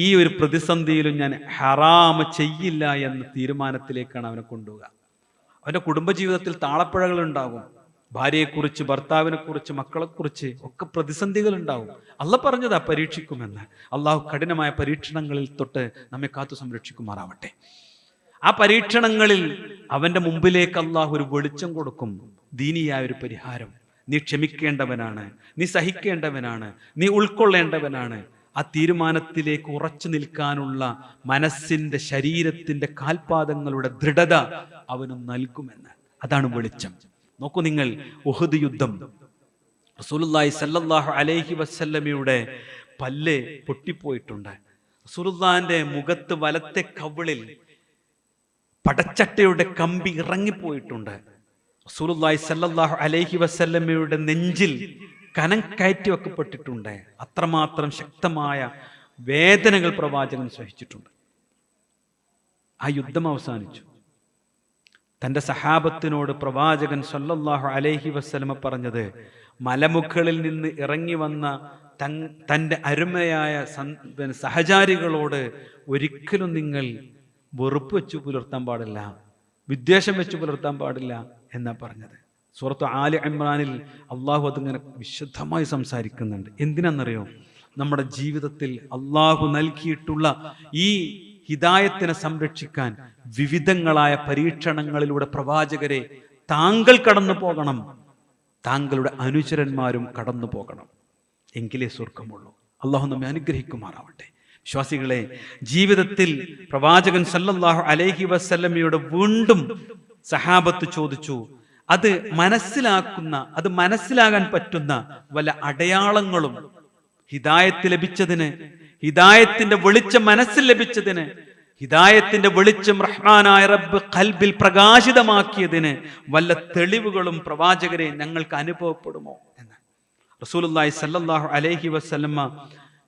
ഈ ഒരു പ്രതിസന്ധിയിലും ഞാൻ ഹറാമ് ചെയ്യില്ല എന്ന തീരുമാനത്തിലേക്കാണ് അവനെ കൊണ്ടുപോവുക. അവന്റെ കുടുംബജീവിതത്തിൽ താളപ്പിഴകൾ ഉണ്ടാകും. ഭാര്യയെക്കുറിച്ച്, ഭർത്താവിനെ കുറിച്ച്, മക്കളെക്കുറിച്ച് ഒക്കെ പ്രതിസന്ധികൾ ഉണ്ടാവും. അള്ളാഹ് പറഞ്ഞതാ പരീക്ഷിക്കുമെന്ന്. അള്ളാഹു കഠിനമായ പരീക്ഷണങ്ങളിൽ തൊട്ട് നമ്മെ കാത്തു സംരക്ഷിക്കുമാറാവട്ടെ. ആ പരീക്ഷണങ്ങളിൽ അവന്റെ മുമ്പിലേക്ക് അള്ളാഹു ഒരു വെളിച്ചം കൊടുക്കും, ദീനിയായ ഒരു പരിഹാരം. നീ ക്ഷമിക്കേണ്ടവനാണ്, നീ സഹിക്കേണ്ടവനാണ്, നീ ഉൾക്കൊള്ളേണ്ടവനാണ്. ആ തീരുമാനത്തിലേക്ക് ഉറച്ചു നിൽക്കാനുള്ള മനസ്സിന്റെ, ശരീരത്തിന്റെ കാൽപാദങ്ങളുടെ ദൃഢത അവന് നൽകുമെന്ന്. അതാണ് വെളിച്ചം. നോക്കൂ നിങ്ങൾ, ഉഹദ് യുദ്ധം, റസൂലുള്ളാഹി സ്വല്ലല്ലാഹു അലൈഹി വസല്ലമയുടെ പല്ല് പൊട്ടിപ്പോയിട്ടുണ്ട്. റസൂലുള്ളാഹിന്റെ മുഖത്ത് വലത്തെ കവിളിൽ പടച്ചട്ടയുടെ കമ്പി ഇറങ്ങിപ്പോയിട്ടുണ്ട്. റസൂലുള്ളാഹി സ്വല്ലല്ലാഹു അലൈഹി വസല്ലമയുടെ നെഞ്ചിൽ കനം കയറ്റി വെക്കപ്പെട്ടിട്ടുണ്ട്. അത്രമാത്രം ശക്തമായ വേദനകൾ പ്രവാചകൻ സഹിച്ചിട്ടുണ്ട്. ആ യുദ്ധം അവസാനിച്ചു. തന്റെ സഹാബത്തിനോട് പ്രവാചകൻ സ്വല്ലല്ലാഹു അലൈഹി വസല്ലമ പറഞ്ഞത്, മലമുകളിൽ നിന്ന് ഇറങ്ങി വന്ന തന്റെ അരുമയായ സഹചാരികളോട് ഒരിക്കലും നിങ്ങൾ വെറുപ്പ് വെച്ചു പുലർത്താൻ പാടില്ല, വിദ്വേഷം വെച്ചു പുലർത്താൻ പാടില്ല എന്നാ പറഞ്ഞത്. സൂറത്ത് ആലി ഇമ്രാനിൽ അള്ളാഹു അതിങ്ങനെ വിശുദ്ധമായി സംസാരിക്കുന്നുണ്ട്. എന്തിനാണെന്നറിയോ? നമ്മുടെ ജീവിതത്തിൽ അള്ളാഹു നൽകിയിട്ടുള്ള ഈ ഹിദായത്തിനെ സംരക്ഷിക്കാൻ വിവിധങ്ങളായ പരീക്ഷണങ്ങളിലൂടെ പ്രവാചകരെ താങ്കൾ കടന്നു പോകണം, താങ്കളുടെ അനുചരന്മാരും കടന്നു പോകണം. എങ്കിലേ സ്വർഗമുള്ളൂ. അള്ളാഹു നമ്മെ അനുഗ്രഹിക്കുമാറാവട്ടെ. വിശ്വാസികളെ, ജീവിതത്തിൽ പ്രവാചകൻ സല്ലല്ലാഹു അലൈഹി വസല്ലമയോട് വീണ്ടും സഹാബത്ത് ചോദിച്ചു, അത് മനസ്സിലാക്കുന്ന, അത് മനസ്സിലാകാൻ പറ്റുന്ന വല്ല അടയാളങ്ങളും ഹിദായത്ത് ലഭിച്ചതിന്, ഹിദായത്തിന്റെ വെളിച്ചം മനസ്സിൽ ലഭിച്ചതിന്, ഹിദായത്തിന്റെ വെളിച്ചം റഹ്മാനായ റബ്ബ് ഖൽബിൽ പ്രകാശിതമാക്കിയതിന് വല്ല തെളിവുകളും പ്രവാചകരെ ഞങ്ങൾക്ക് അനുഭവപ്പെടുമോ എന്ന് റസൂലുള്ളാഹി സ്വല്ലല്ലാഹു അലൈഹി വസല്ലമ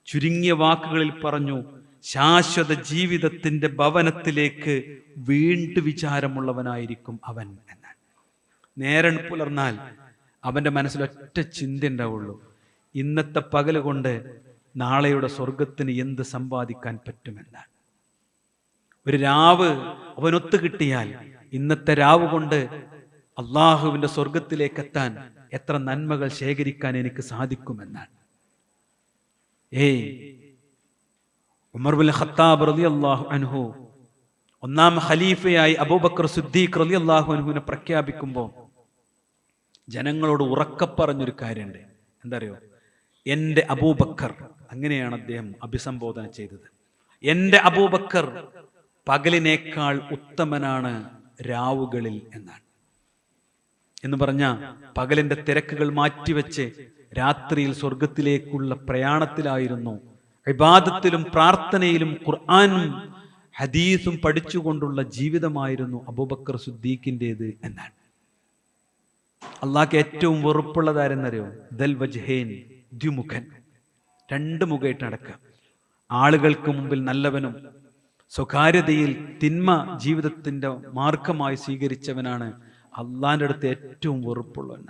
ചുരുങ്ങിയ വാക്കുകളിൽ പറഞ്ഞു, ശാശ്വത ജീവിതത്തിന്റെ ഭവനത്തിലേക്ക് വീണ്ടും വിചാരമുള്ളവനായിരിക്കും അവൻ എന്നാണ്. നേരം പുലർന്നാൽ അവന്റെ മനസ്സിൽ ഒറ്റ ചിന്ത ഉണ്ടാവുള്ളൂ, ഇന്നത്തെ പകല് കൊണ്ട് നാളെയുടെ സ്വർഗത്തിന് എന്ത് സമ്പാദിക്കാൻ പറ്റുമെന്നാണ്. ഒരു രാവ് അവനൊത്തു കിട്ടിയാൽ ഇന്നത്തെ രാവ് കൊണ്ട് അള്ളാഹുവിന്റെ സ്വർഗത്തിലേക്ക് എത്താൻ എത്ര നന്മകൾ ശേഖരിക്കാൻ എനിക്ക് സാധിക്കുമെന്നാണ്. ഉമർ ബിൻ ഖത്താബ് റളിയല്ലാഹു അൻഹു ഒന്നാം ഖലീഫയായി അബൂബക്കർ സിദ്ദീഖ് റളിയല്ലാഹു അൻഹുവിനെ പ്രഖ്യാപിക്കുമ്പോൾ ജനങ്ങളോട് ഉറക്കെ പറഞ്ഞൊരു കാര്യമുണ്ട്. എന്താ അറിയോ? എൻ്റെ അബൂബക്കർ, അങ്ങനെയാണ് അദ്ദേഹം അഭിസംബോധന ചെയ്തത്. എൻ്റെ അബൂബക്കർ പകലിനേക്കാൾ ഉത്തമനാണ് രാവുകളിൽ എന്നാണ്. എന്ന് പറഞ്ഞ പകലിന്റെ തിരക്കുകൾ മാറ്റിവെച്ച് രാത്രിയിൽ സ്വർഗത്തിലേക്കുള്ള പ്രയാണത്തിലായിരുന്നു. ഇബാദത്തിലും പ്രാർത്ഥനയിലും ഖുർആനും ഹദീസും പഠിച്ചുകൊണ്ടുള്ള ജീവിതമായിരുന്നു അബൂബക്കർ സിദ്ദീഖിൻ്റെത് എന്നാണ്. അള്ളാഹ്ക്ക് ഏറ്റവും വെറുപ്പുള്ളതാരെന്നറിയോ? ദൽ വജ്ഹൈൻ, ദ്വിമുഖൻ, രണ്ട് മുഖമായിട്ട് നടക്കുക. ആളുകൾക്ക് മുമ്പിൽ നല്ലവനും സ്വകാര്യതയിൽ തിന്മ ജീവിതത്തിന്റെ മാർഗമായി സ്വീകരിച്ചവനാണ് അള്ളാഹിന്റെ അടുത്ത് ഏറ്റവും വെറുപ്പുള്ളവൻ.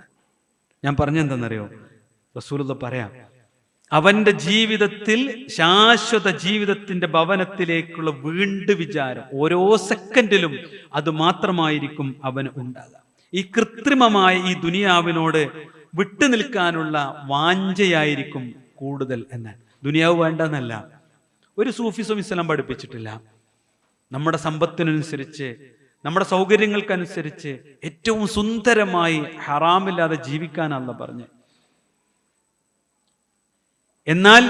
ഞാൻ പറഞ്ഞെന്താണെന്നറിയോ? റസൂലുള്ള പറയാം, അവന്റെ ജീവിതത്തിൽ ശാശ്വത ജീവിതത്തിന്റെ ഭവനത്തിലേക്കുള്ള വീണ്ടും വിചാരം ഓരോ സെക്കൻഡിലും അത് മാത്രമായിരിക്കും അവന് ഉണ്ടാകുക. ഈ കൃത്രിമമായ ഈ ദുനിയാവിനോട് വിട്ടുനിൽക്കാനുള്ള വാഞ്ചയായിരിക്കും കൂടുതൽ എന്ന്. ദുനിയാവ് വേണ്ടെന്നല്ല, ഒരു സൂഫിസം ഇസ്ലാം പഠിപ്പിച്ചിട്ടില്ല. നമ്മുടെ സമ്പത്തിനനുസരിച്ച്, നമ്മുടെ സൗകര്യങ്ങൾക്കനുസരിച്ച് ഏറ്റവും സുന്ദരമായി ഹറാമില്ലാതെ ജീവിക്കാനല്ല പറഞ്ഞ്. എന്നാൽ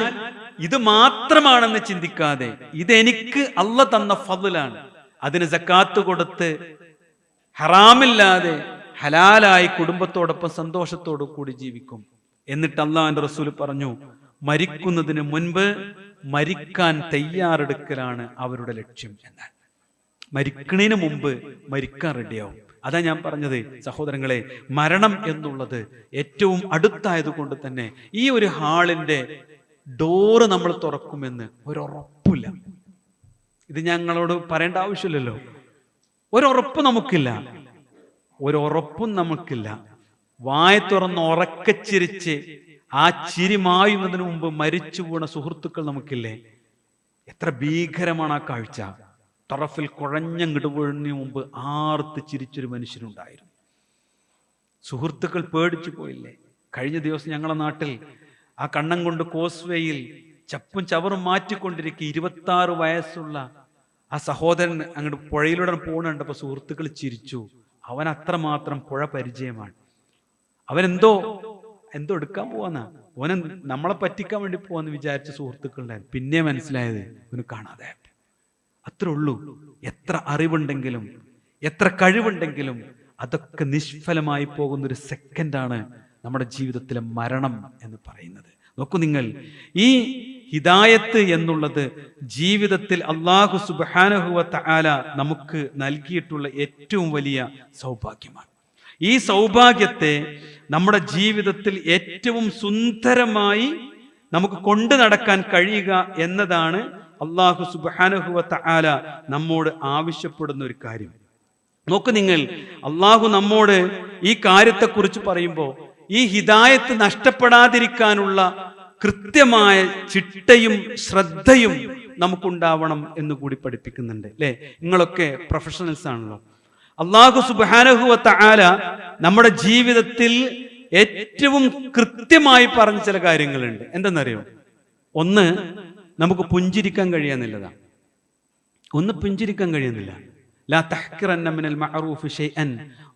ഇത് മാത്രമാണെന്ന് ചിന്തിക്കാതെ ഇതെനിക്ക് അള്ള തന്ന ഫضലാണ്, അതിന് സക്കാത്ത് കൊടുത്ത് ഹറാമില്ലാതെ ഹലാലായി കുടുംബത്തോടൊപ്പം സന്തോഷത്തോടു കൂടി ജീവിക്കും. എന്നിട്ട് അള്ളാഹുവിന്റെ റസൂൽ പറഞ്ഞു, മരിക്കുന്നതിന് മുൻപ് മരിക്കാൻ തയ്യാറെടുക്കലാണ് അവരുടെ ലക്ഷ്യം എന്നാണ്. മരിക്കണതിന് മുമ്പ് മരിക്കാൻ റെഡിയാവും. അതാ ഞാൻ പറഞ്ഞത് സഹോദരങ്ങളെ, മരണം എന്നുള്ളത് ഏറ്റവും അടുത്തായത് കൊണ്ട് തന്നെ ഈ ഒരു ഹാളിന്റെ ഡോറ് നമ്മൾ തുറക്കുമെന്ന് ഒരുറപ്പില്ല. ഇത് ഞങ്ങളോട് പറയേണ്ട ആവശ്യമില്ലല്ലോ. ഒരുറപ്പ് നമുക്കില്ല, ഒരുറപ്പും നമുക്കില്ല. വായ തുറന്ന് ഉറക്കച്ചിരിച്ച് ആ ചിരി മായുന്നതിന് മുമ്പ് മരിച്ചു വീണ സുഹൃത്തുക്കൾ നമുക്കില്ലേ? എത്ര ഭീകരമാണ് ആ കാഴ്ച. ടറഫിൽ കുഴഞ്ഞങ്ങിട്ട് വീഴുന്നതിന് മുമ്പ് ആർത്ത് ചിരിച്ചൊരു മനുഷ്യനുണ്ടായിരുന്നു. സുഹൃത്തുക്കൾ പേടിച്ചു പോയില്ലേ? കഴിഞ്ഞ ദിവസം ഞങ്ങളുടെ നാട്ടിൽ ആ കണ്ണംകൊണ്ട് കോസ്വേയിൽ ചപ്പും ചവറും മാറ്റിക്കൊണ്ടിരിക്കുക 26 വയസ്സുള്ള ആ സഹോദരൻ അങ്ങോട്ട് പുഴയിലൂടെ പോകുന്നുണ്ടപ്പോൾ സുഹൃത്തുക്കൾ ചിരിച്ചു. അവൻ അത്രമാത്രം പുഴ പരിചയമാണ്. അവനെന്തോ എടുക്കാൻ പോവാന്നാ, ഓനെ നമ്മളെ പറ്റിക്കാൻ വേണ്ടി പോവാന്ന് വിചാരിച്ച സുഹൃത്തുക്കളുണ്ടായിരുന്നു. പിന്നെ മനസ്സിലായത് അവന് കാണാതെ. അത്രേ ഉള്ളൂ. എത്ര അറിവുണ്ടെങ്കിലും എത്ര കഴിവുണ്ടെങ്കിലും അതൊക്കെ നിഷ്ഫലമായി പോകുന്നൊരു സെക്കൻഡാണ് നമ്മുടെ ജീവിതത്തിലെ മരണം എന്ന് പറയുന്നത്. നോക്കൂ നിങ്ങൾ, ഈ ഹിദായത്ത് എന്നുള്ളത് ജീവിതത്തിൽ അല്ലാഹു സുബ്ഹാനഹു വ തആല നമുക്ക് നൽകിയിട്ടുള്ള ഏറ്റവും വലിയ സൗഭാഗ്യമാണ്. ഈ സൗഭാഗ്യത്തെ നമ്മുടെ ജീവിതത്തിൽ ഏറ്റവും സുന്ദരമായി നമുക്ക് കൊണ്ടു നടക്കാൻ കഴിയുക എന്നതാണ് അല്ലാഹു സുബ്ഹാനഹു വ തആല നമ്മോട് ആവശ്യപ്പെടുന്ന ഒരു കാര്യം. നോക്കൂ നിങ്ങൾ, അല്ലാഹു നമ്മോട് ഈ കാര്യത്തെക്കുറിച്ച് പറയുമ്പോൾ ഈ ഹിദായത്ത് നഷ്ടപ്പെടാതിരിക്കാനുള്ള കൃത്യമായ ചിട്ടയും ശ്രദ്ധയും നമുക്കുണ്ടാവണം എന്ന് കൂടി പഠിപ്പിക്കുന്നുണ്ട് അല്ലേ? നിങ്ങളൊക്കെ പ്രൊഫഷണൽസ് ആണല്ലോ. അല്ലാഹു സുബ്ഹാനഹു വ തആല നമ്മുടെ ജീവിതത്തിൽ ഏറ്റവും കൃത്യമായി പറഞ്ഞ ചില കാര്യങ്ങളുണ്ട്. എന്തെന്നറിയോ? ഒന്ന്, നമുക്ക് പുഞ്ചിരിക്കാൻ കഴിയാന്നുള്ളതാണ്. ഒന്ന് പുഞ്ചിരിക്കാൻ കഴിയുന്നില്ല. ലാ തഹ്കിറന്ന മിനൽ മഅറൂഫി ശൈഅൻ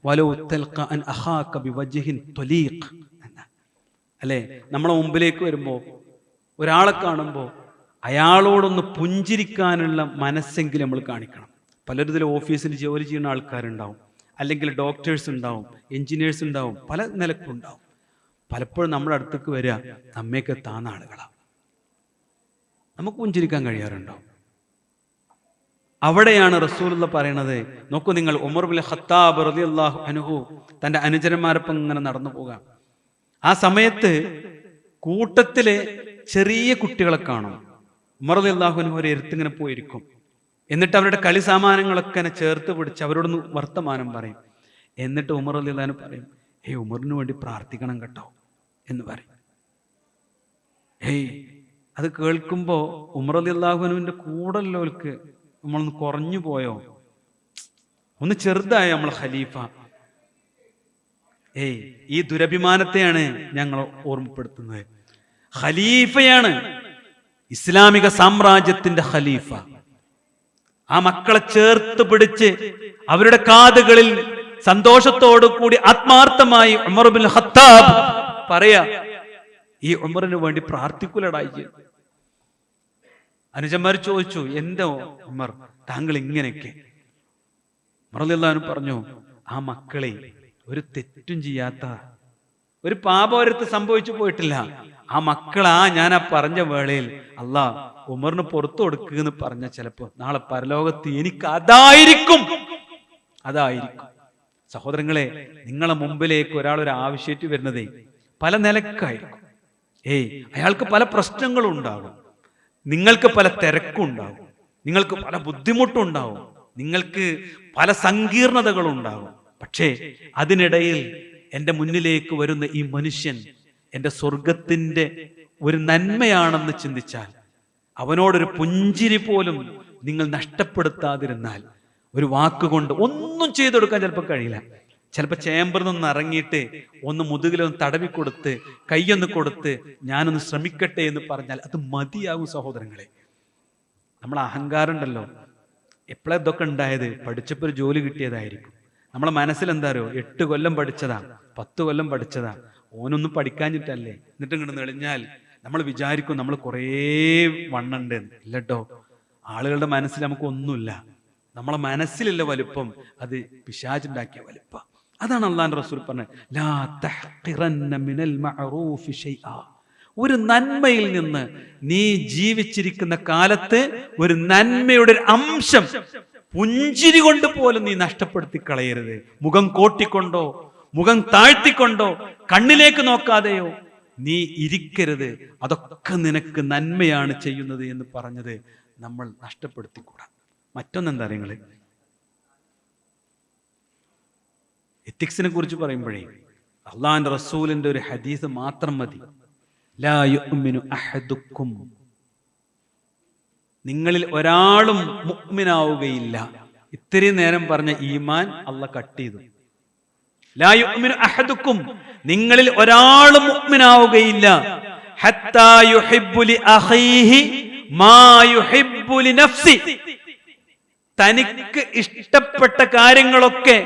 വലൗ തൽഖ അൻ അഖാക ബിവജ്ഹിൻ ത്വലീഖ്. അല്ലേ? നമ്മളെ മുമ്പിലേക്ക് വരുമ്പോൾ, ഒരാളെ കാണുമ്പോൾ അയാളോടൊന്ന് പുഞ്ചിരിക്കാനുള്ള മനസ്സെങ്കിലും നമ്മൾ കാണിക്കണം. പലരും ഓഫീസിൽ ജോലി ചെയ്യുന്ന ആൾക്കാരുണ്ടാവും, അല്ലെങ്കിൽ ഡോക്ടേഴ്സ് ഉണ്ടാവും, എഞ്ചിനീയേഴ്സ് ഉണ്ടാവും, പല നിലക്കുണ്ടാവും. പലപ്പോഴും നമ്മുടെ അടുത്തേക്ക് വരിക നമ്മയൊക്കെ താന്ന ആളുകളാണ്. നമുക്ക് പുഞ്ചിരിക്കാൻ കഴിയാറുണ്ടോ? അവിടെയാണ് റസൂലുള്ള പറയണത്. നോക്കൂ നിങ്ങൾ, ഉമർ ബിൻ ഖത്താബ് റളിയല്ലാഹു അൻഹു തന്റെ അനുചരന്മാരൊപ്പം ഇങ്ങനെ നടന്നു പോകാം. ആ സമയത്ത് കൂട്ടത്തിലെ ചെറിയ കുട്ടികളെ കാണും. ഉമർ റളിയല്ലാഹു അൻഹു ഒരു എരുത്തിങ്ങനെ പോയിരിക്കും. എന്നിട്ട് അവരുടെ കളി സാമാനങ്ങളൊക്കെ ചേർത്ത് പിടിച്ച് അവരോടൊന്ന് വർത്തമാനം പറയും. എന്നിട്ട് ഉമർ റളിയല്ലാഹു അൻഹു പറയും, ഉമറിന് വേണ്ടി പ്രാർത്ഥിക്കണം കേട്ടോ എന്ന് പറയും. അത് കേൾക്കുമ്പോ ഉമർ റളിയല്ലാഹു അൻഹുവിന്റെ കൂടെയുള്ളവർക്ക് നമ്മളൊന്ന് കുറഞ്ഞു പോയോ, ഒന്ന് ചെറുതായോ നമ്മൾ ഖലീഫ? ഈ ദുരഭിമാനത്തെയാണ് ഞങ്ങൾ ഓർമ്മപ്പെടുത്തുന്നത്. ഖലീഫയാണ്, ഇസ്ലാമിക സാമ്രാജ്യത്തിന്റെ ഖലീഫ. ആ മക്കളെ ചേർത്ത് പിടിച്ച് അവരുടെ കാതുകളിൽ സന്തോഷത്തോടു കൂടി ആത്മാർത്ഥമായി ഉമർ ഇബ്നുൽ ഖത്താബ് പറയാ, ഈ ഉമറിന് വേണ്ടി പ്രാർത്ഥിക്കുലടായി. അനുജന്മാർ ചോദിച്ചു, എന്തോ ഉമർ താങ്കൾ ഇങ്ങനെയൊക്കെ? ഉമർ റളിയല്ലാഹു അൻഹു പറഞ്ഞു, ആ മക്കളെ ഒരു തെറ്റും ചെയ്യാത്ത, ഒരു പാപം അവരടുത്ത് സംഭവിച്ചു പോയിട്ടില്ല. ആ മക്കളാ ഞാൻ ആ പറഞ്ഞ വേളയിൽ അല്ലാ ഉമറിന് പുറത്തു കൊടുക്കുക എന്ന് പറഞ്ഞ ചിലപ്പോ നാളെ പരലോകത്ത് എനിക്ക് അതായിരിക്കും. സഹോദരങ്ങളെ, നിങ്ങളെ മുമ്പിലേക്ക് ഒരാൾ ഒരു ആവശ്യമായിട്ട് വരുന്നതേ പല നിലക്കായിരിക്കും. അയാൾക്ക് പല പ്രശ്നങ്ങളും ഉണ്ടാകും, നിങ്ങൾക്ക് പല തിരക്കും ഉണ്ടാകും, നിങ്ങൾക്ക് പല ബുദ്ധിമുട്ടും ഉണ്ടാവും, നിങ്ങൾക്ക് പല സങ്കീർണതകളും ഉണ്ടാകും. പക്ഷേ അതിനിടയിൽ എൻ്റെ മുന്നിലേക്ക് വരുന്ന ഈ മനുഷ്യൻ എൻ്റെ സ്വർഗത്തിന്റെ ഒരു നന്മയാണെന്ന് ചിന്തിച്ചാൽ, അവനോടൊരു പുഞ്ചിരി പോലും നിങ്ങൾ നഷ്ടപ്പെടുത്താതിരുന്നാൽ, ഒരു വാക്കുകൊണ്ട് ഒന്നും ചെയ്തു കൊടുക്കാൻ ചിലപ്പോൾ കഴിയില്ല. ചിലപ്പോൾ ചേമ്പറിൽ നിന്ന് ഇറങ്ങിയിട്ട് ഒന്ന് മുതുകിലൊന്ന് തടവി കൊടുത്ത് കൈയൊന്ന് കൊടുത്ത് ഞാനൊന്ന് ശ്രമിക്കട്ടെ എന്ന് പറഞ്ഞാൽ അത് മതിയാകും. സഹോദരങ്ങളെ, നമ്മളെ അഹങ്കാരം ഉണ്ടല്ലോ, എപ്പോഴാ ഇതൊക്കെ ഉണ്ടായത്? പഠിച്ചപ്പോൾ ഒരു ജോലി കിട്ടിയതായിരിക്കും. നമ്മളെ മനസ്സിൽ എന്താരോ 8 കൊല്ലം പഠിച്ചതാ, 10 കൊല്ലം പഠിച്ചതാ, ഓനൊന്നും പഠിക്കാഞ്ഞിട്ടല്ലേ. എന്നിട്ട് ഇങ്ങോട്ട് തെളിഞ്ഞാൽ നമ്മൾ വിചാരിക്കും നമ്മൾ കുറേ വണ്ണുണ്ട്. ഇല്ലട്ടോ, ആളുകളുടെ മനസ്സിൽ നമുക്ക് ഒന്നുമില്ല. നമ്മളെ മനസ്സിലുള്ള വലുപ്പം അത് പിശാചുണ്ടാക്കിയ വലുപ്പം. അതാണ് അള്ളാഹുവിന്റെ റസൂൽ പറഞ്ഞത്, ലാ തഹ്ഖിറന്ന മിനൽ മഅറൂഫി ശൈആ. ഒരു നന്മയിൽ നിന്ന് നീ ജീവിച്ചിരിക്കുന്ന കാലത്ത് ഒരു നന്മയുടെ ഒരു അംശം പുഞ്ചിരി കൊണ്ട് പോലും നീ നഷ്ടപ്പെടുത്തി കളയരുത്. മുഖം കോട്ടിക്കൊണ്ടോ മുഖം താഴ്ത്തിക്കൊണ്ടോ കണ്ണിലേക്ക് നോക്കാതെയോ നീ ഇരിക്കരുത്. അതൊക്കെ നിനക്ക് നന്മയാണ് ചെയ്യുന്നത് എന്ന് പറഞ്ഞത് നമ്മൾ നഷ്ടപ്പെടുത്തിക്കൂടാ. മറ്റൊന്നെന്താ നിങ്ങള്, എത്തിക്സിനെ കുറിച്ച് പറയുമ്പോഴേ അള്ളാഹുവിന്റെ റസൂലിന്റെ ഒരു ഹദീസ് മാത്രം മതി. ലാ യുഅ്മിനു അഹദുക്കും, നിങ്ങളിൽ ഒരാളും മുഅ്മിനാവുകയില്ല. ഇത്രയും നേരം പറഞ്ഞ ഈമാൻ അള്ളാഹ് കട്ട് ചെയ്തു. ലാ യുഅ്മിനു അഹദുക്കും, നിങ്ങളിൽ ഒരാളും മുഅ്മിനാവുകയില്ല. ഹത്താ യുഹിബ്ബു ലി അഖീഹി മാ യുഹിബ്ബു ലി നഫ്സി, തനിക്ക് ഇഷ്ടപ്പെട്ട കാര്യങ്ങളൊക്കെ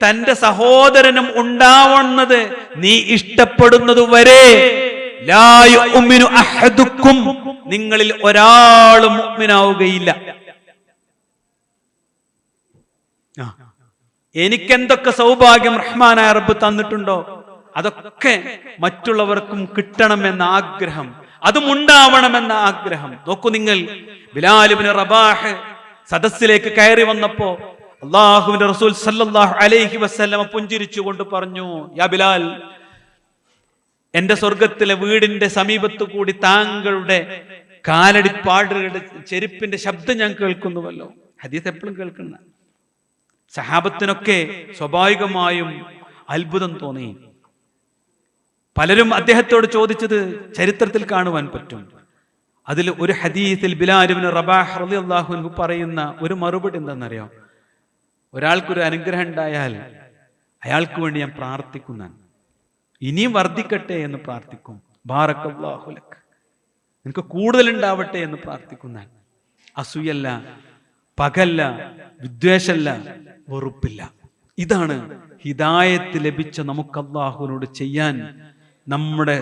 തന്റെ സഹോദരനും ഉണ്ടാവുന്നത് നീ ഇഷ്ടപ്പെടുന്നത് വരെ ലാ യുഅ്മിനു അഹദുക്കും, നിങ്ങളിൽ ഒരാളും മുഅ്മിനാവുകയില്ല. എനിക്കെന്തൊക്കെ സൗഭാഗ്യം റഹ്മാനായ റബ്ബ് തന്നിട്ടുണ്ടോ അതൊക്കെ മറ്റുള്ളവർക്കും കിട്ടണമെന്ന ആഗ്രഹം, അതും ഉണ്ടാവണമെന്ന ആഗ്രഹം. നോക്കൂ നിങ്ങൾ, ബിലാൽ ഇബ്നു റബാഹ് സദസ്സിലേക്ക് കയറി വന്നപ്പോ അല്ലാഹുവിന്റെ റസൂൽ സല്ലല്ലാഹു അലൈഹി വസല്ലമ പുഞ്ചിരിച്ചുകൊണ്ട് പറഞ്ഞു, യാ ബിലാൽ, എന്റെ സ്വർഗത്തിലെ വീടിന്റെ സമീപത്തു കൂടി താങ്കളുടെ കാലടിപ്പാടുകളുടെ ചെരുപ്പിന്റെ ശബ്ദം ഞാൻ കേൾക്കുന്നുവല്ലോ. ഹദീസ് എപ്പോഴും കേൾക്കുന്ന സഹാബത്തിനൊക്കെ സ്വാഭാവികമായും അത്ഭുതം തോന്നി. പലരും അദ്ദേഹത്തോട് ചോദിച്ചത് ചരിത്രത്തിൽ കാണുവാൻ പറ്റും. അതിൽ ഒരു ഹദീസിൽ ബിലാൽ ഇബ്നു റബാഹ് റളിയല്ലാഹു അൻഹു പറയുന്ന ഒരു മറുപടി എന്താണെന്നറിയോ? ഒരാൾക്കൊരു അനുഗ്രഹം ഉണ്ടായാൽ അയാൾക്ക് വേണ്ടി ഞാൻ പ്രാർത്ഥിക്കുന്നതാണ്, ഇനിയും വർദ്ധിക്കട്ടെ എന്ന് പ്രാർത്ഥിക്കും. ബാറക്കല്ലാഹു ലക്, നിനക്ക് കൂടുതൽ ഉണ്ടാവട്ടെ എന്ന് പ്രാർത്ഥിക്കുന്നതാണ്. അസൂയല്ല, പകല്ല, വിദ്വേഷമല്ല, വെറുപ്പില്ല. ഇതാണ് ഹിദായത്ത് ലഭിച്ച നമുക്ക് അല്ലാഹുവിനോട് ചെയ്യാൻ, നമ്മുടെ